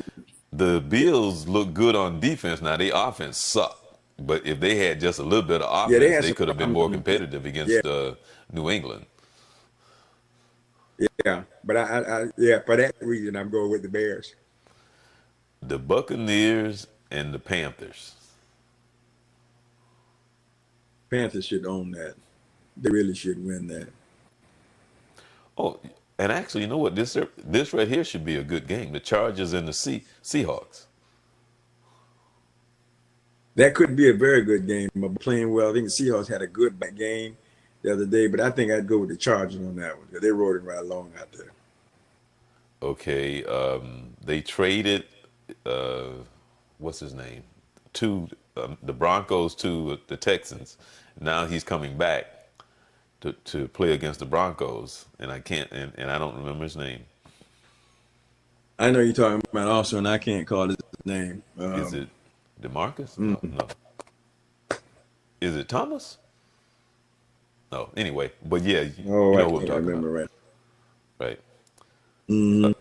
the Bills look good on defense. Now, their offense sucked. But if they had just a little bit of Yeah, they offense, had they some could have been problems more on the competitive yeah, against New England. yeah. But yeah, for that reason, I'm going with the Bears. The Buccaneers and the Panthers. Panthers should own that. They really should win that. Oh, and actually, you know what? This right here should be a good game. The Chargers and the Seahawks. That could be a very good game. But playing well, I think the Seahawks had a good game the other day, but I think I'd go with the Chargers on that one. They rode it right along out there. Okay, they traded what's his name to the Broncos to the Texans. Now he's coming back to play against the Broncos, and I can't and I don't remember his name. I know you're talking about also, and I can't call his name. Is it DeMarcus? No, Mm, no. Is it Thomas? No. Anyway, but yeah, oh, you I know what I'm can't talking about, remember right. right? Mm,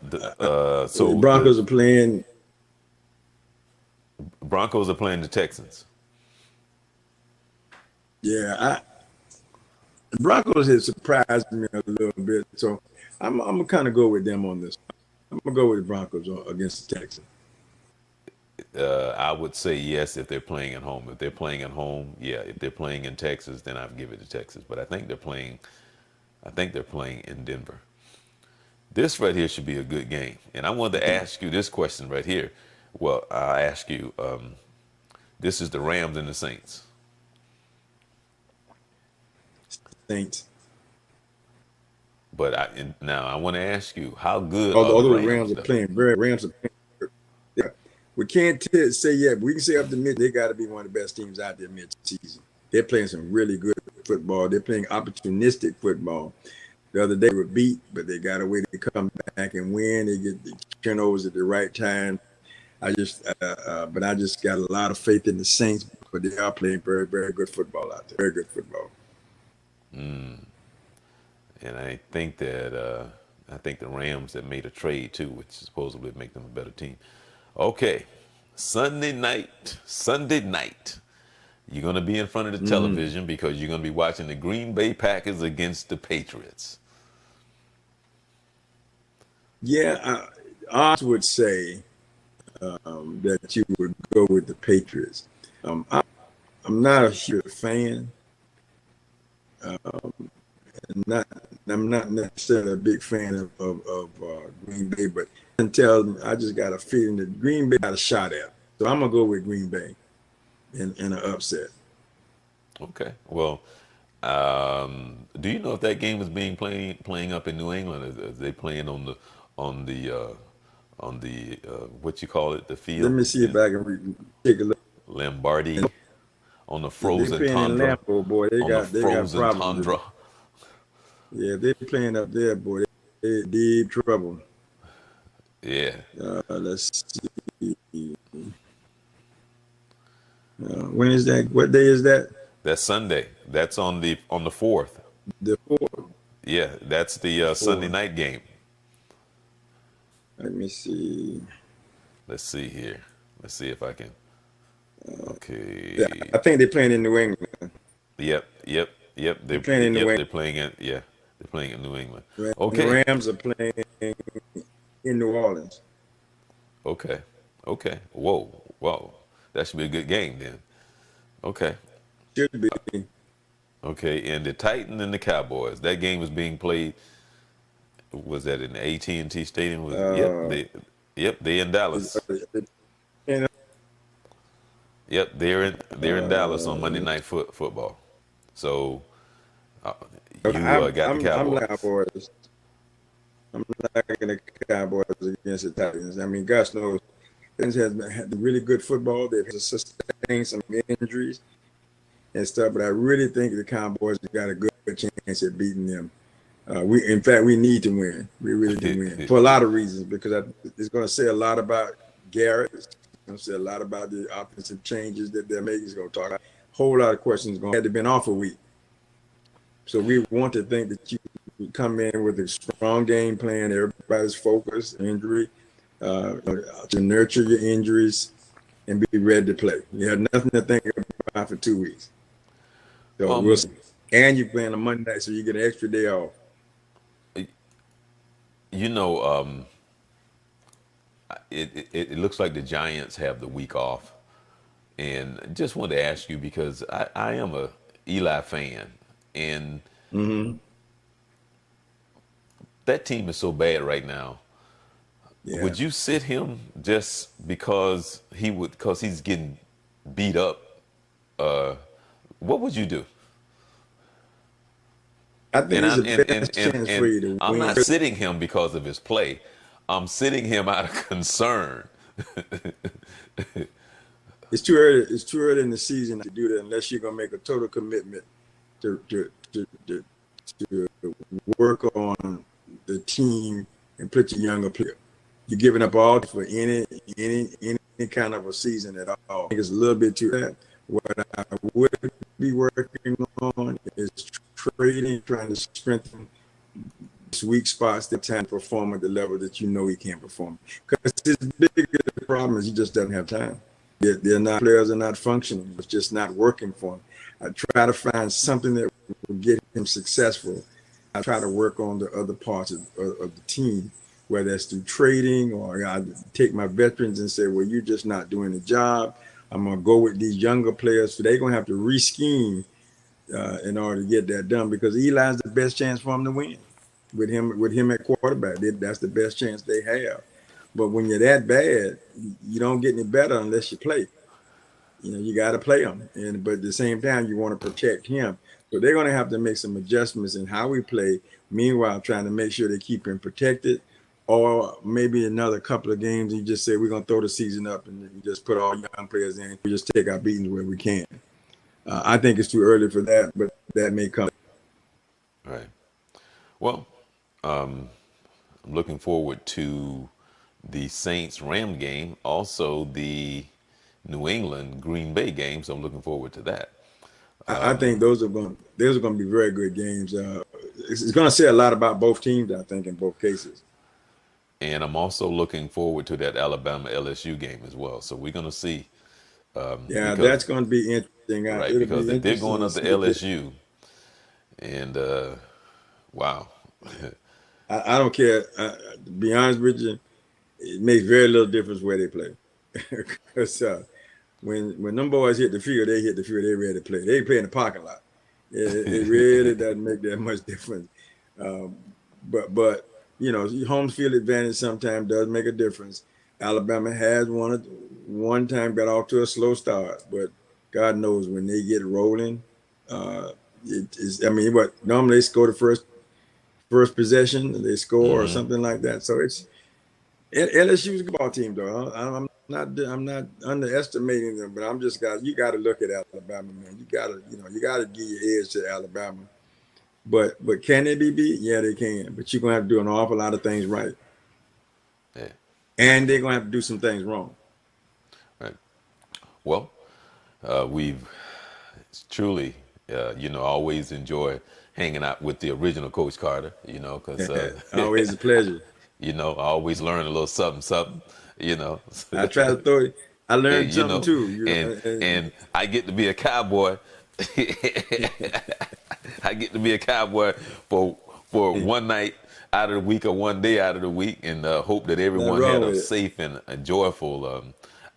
the So the Broncos are playing. Broncos are playing the Texans. Yeah, the Broncos have surprised me a little bit, so I'm gonna kind of go with them on this. I'm gonna go with the Broncos against the Texans. I would say yes if they're playing at home. If they're playing at home, yeah. If they're playing in Texas, then I'd give it to Texas. But I think they're playing. I think they're playing in Denver. This right here should be a good game. And I wanted to ask you this question right here. Well, I'll ask you. This is the Rams and the Saints. Saints. But now I want to ask you, how good are the Although the Rams Rams are though? playing very, Rams are playing, yeah. We can't say yet, but we can say up to mid. They got to be one of the best teams out there mid-season. They're playing some really good football. They're playing opportunistic football. The other day they were beat, but they got a way to come back and win. They get the turnovers at the right time. But I just got a lot of faith in the Saints. But they are playing very, very good football out there. Very good football. And I think the Rams that made a trade too, which supposedly make them a better team. Okay, Sunday night. You're gonna be in front of the Mm. television because you're gonna be watching the Green Bay Packers against the Patriots. Yeah, odds would say that you would go with the Patriots. I, I'm not a huge fan. And not I'm not necessarily a big fan of Green Bay, but tells me I just got a feeling that Green Bay got a shot at. So I'm gonna go with Green Bay in an upset. Okay. Well, do you know if that game is being playing up in New England? Is they playing on the uh, what you call it, the Let field me see if in I can take a look. Lombardi, on the If they frozen playing in tundra, Lambeau, boy, on the they got frozen problems with tundra. it. Yeah, if they playing up there, boy, they deep trouble. Yeah, Let's see. When is that? What day is that? that's Sunday. That's on the fourth. The fourth. Yeah, that's the Sunday Fourth. night game. Let me see. Let's see here. Let's see if I can. Yeah, Okay. I think they're playing in New England. Yep. They're playing in New Yep. England. They're playing it. Yeah, they're playing in New England. And the Okay. Rams are playing in New Orleans. Okay. Okay. Whoa. That should be a good game then. Okay. Should be. Okay. And the Titans and the Cowboys. That game is being played. Was that in the AT&T Stadium? Was Yep. Uh, They in Dallas. and, Yep. They're in Dallas on let Monday me, Night Football. So uh, you got the I'm like Cowboys. Cowboys. I'm liking the Cowboys against the Titans. I mean, gosh knows, Titans has had really good football. They've sustained some injuries and stuff, but I really think the Cowboys have got a good chance at beating them. In fact, we need to win. We really do win for a lot of reasons because it's going to say a lot about Garrett. It's going to say a lot about the offensive changes that they're making. It's going to talk about a whole lot of questions. Going to have been off a week, so we want to think that you come in with a strong game plan. Everybody's focused, injury, to nurture your injuries and be ready to play. You have nothing to think about for 2 weeks. So we'll Um, see. And you're playing on Monday night, so you get an extra day off. you know, it looks like the Giants have the week off, and just wanted to ask you because I am a Eli fan, and Mm-hmm. that team is so bad right now. Yeah. Would you sit him just because he's getting beat up? Uh, what would you do? I think And it's I the and best chance for you to I'm win. not sitting him because of his play. I'm sitting him out of concern. It's too early. It's too early in the season to do that unless you're gonna make a total commitment to work on the team and put your younger player. You're giving up all for any kind of a season at all. I think it's a little bit too early. What I would be working on is trading, trying to strengthen weak spots that time to perform at the level that you know he can't perform. Because his biggest problem is he just doesn't have time. They're not players are not functioning. It's just not working for him. I try to find something that will get him successful. I try to work on the other parts of the team, whether it's through trading or I take my veterans and say, well, you're just not doing the job. I'm gonna go with these younger players, so they're gonna have to re-scheme in order to get that done because Eli's the best chance for him to win with him at quarterback. That's the best chance they have. But when you're that bad, you don't get any better unless you play. You got to play him, but at the same time, you want to protect him. So they're going to have to make some adjustments in how we play. Meanwhile, trying to make sure they keep him protected, or maybe another couple of games. You just say we're going to throw the season up and we just put all young players in. We just take our beatings where we can. I think it's too early for that, but that may come. Right. Well, I'm looking forward to the Saints Ram game, also the New England Green Bay game. So I'm looking forward to that. I think those are going to be very good games. It's going to say a lot about both teams. I think in both cases. And I'm also looking forward to that Alabama LSU game as well. So we're going to see Yeah, because that's going to be interesting. right It'll because be if they're interesting going to up to see if LSU and wow, I don't care. To be honest with you, it makes very little difference where they play. because when them boys hit the field, they hit the field. They ready to play. They play in the parking lot. It really doesn't make that much difference. Um, but home field advantage sometimes does make a difference. Alabama has one time got off to a slow start, but God knows when they get rolling, uh, it is. I mean, what normally they score the first possession, they score or Hmm. something like that. So it's LSU's a good ball team, though. I'm not underestimating them, but you got to look at Alabama, man. You got to give your edge to Alabama. But can they be beat? Yeah, they can. But you're gonna have to do an awful lot of things right, Yeah. and they're gonna have to do some things wrong. Right. Well, we've truly, always enjoy hanging out with the original Coach Carter, because, Always a pleasure. I always learn a little something, something, I try to throw it. I and, learned something too. and I get to be a cowboy. I get to be a cowboy for one night out of the week or one day out of the week, and hope that Nothing everyone had wrong a with it. safe and a joyful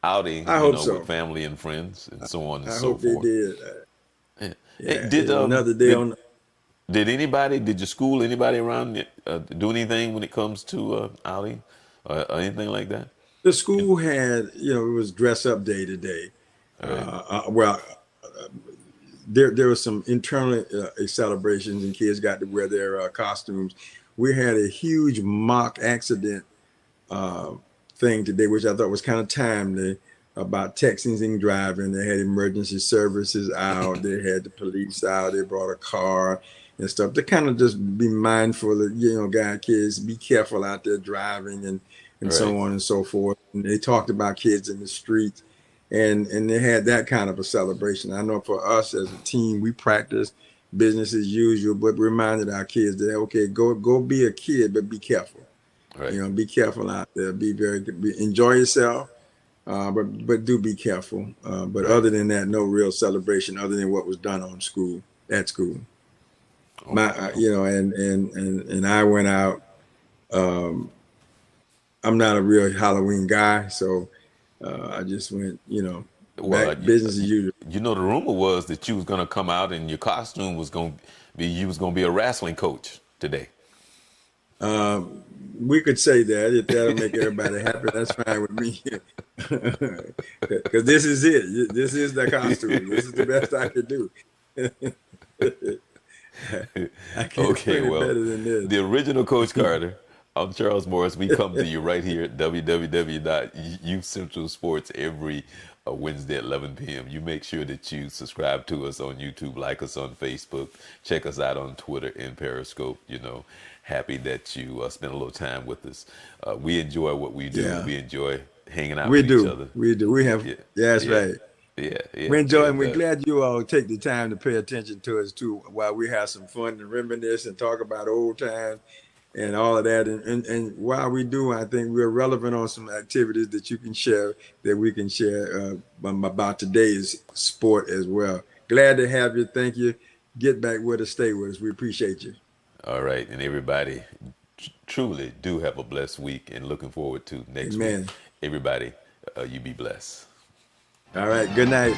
outing, I hope with so. family and friends and so on and I so hope they forth. did. Yeah. Hey, Yeah, it's another day did on. did your school, anybody around do anything when it comes to outing or anything like that? The Yeah. school had, it was dress up day today. All right. Well, there was some internal celebrations, and kids got to wear their costumes. We had a huge mock accident uh, thing today, which I thought was kind of timely about texting and driving. They had emergency services out. They had the police out. They brought a car and stuff to kind of just be mindful that, guide kids, be careful out there driving and Right. so on and so forth. And they talked about kids in the streets and they had that kind of a celebration. I know for us as a team, we practiced business as usual, but reminded our kids that, okay, go be a kid, but be careful. Right. Be careful out there. Enjoy yourself, but do be careful. But Right. other than that, no real celebration other than what was done at school. My, Okay. and I went out. Um, I'm not a real Halloween guy, so I just went, Well, back business as usual. the rumor was that you was gonna come out and your costume was gonna be you was gonna be a wrestling coach today. We could say that if that'll make everybody happy, that's fine with me. Because this is it. This is the costume. This is the best I could do. I can't do Okay, any well, better than this. the original Coach Carter. I'm Charles Morris. We come to you right here at www.youthcentralsports every Wednesday at 11 p.m. You make sure that you subscribe to us on YouTube, like us on Facebook, check us out on Twitter and Periscope. Happy that you spend a little time with us. We enjoy what we do. Yeah, We enjoy hanging out we with each do. other. We do. We have, Yeah, yeah, that's yeah, right. yeah, We yeah. enjoy, and And we're glad you all take the time to pay attention to us too while we have some fun and reminisce and talk about old times and all of that. And while we do, I think we're relevant on some activities that you can share, that we can share about today's sport as well. Glad to have you. Thank you. Get back with us. Stay with us. We appreciate you. all right, and everybody truly do have a blessed week and looking forward to next week. Amen. Everybody, you be blessed. All right. Good night.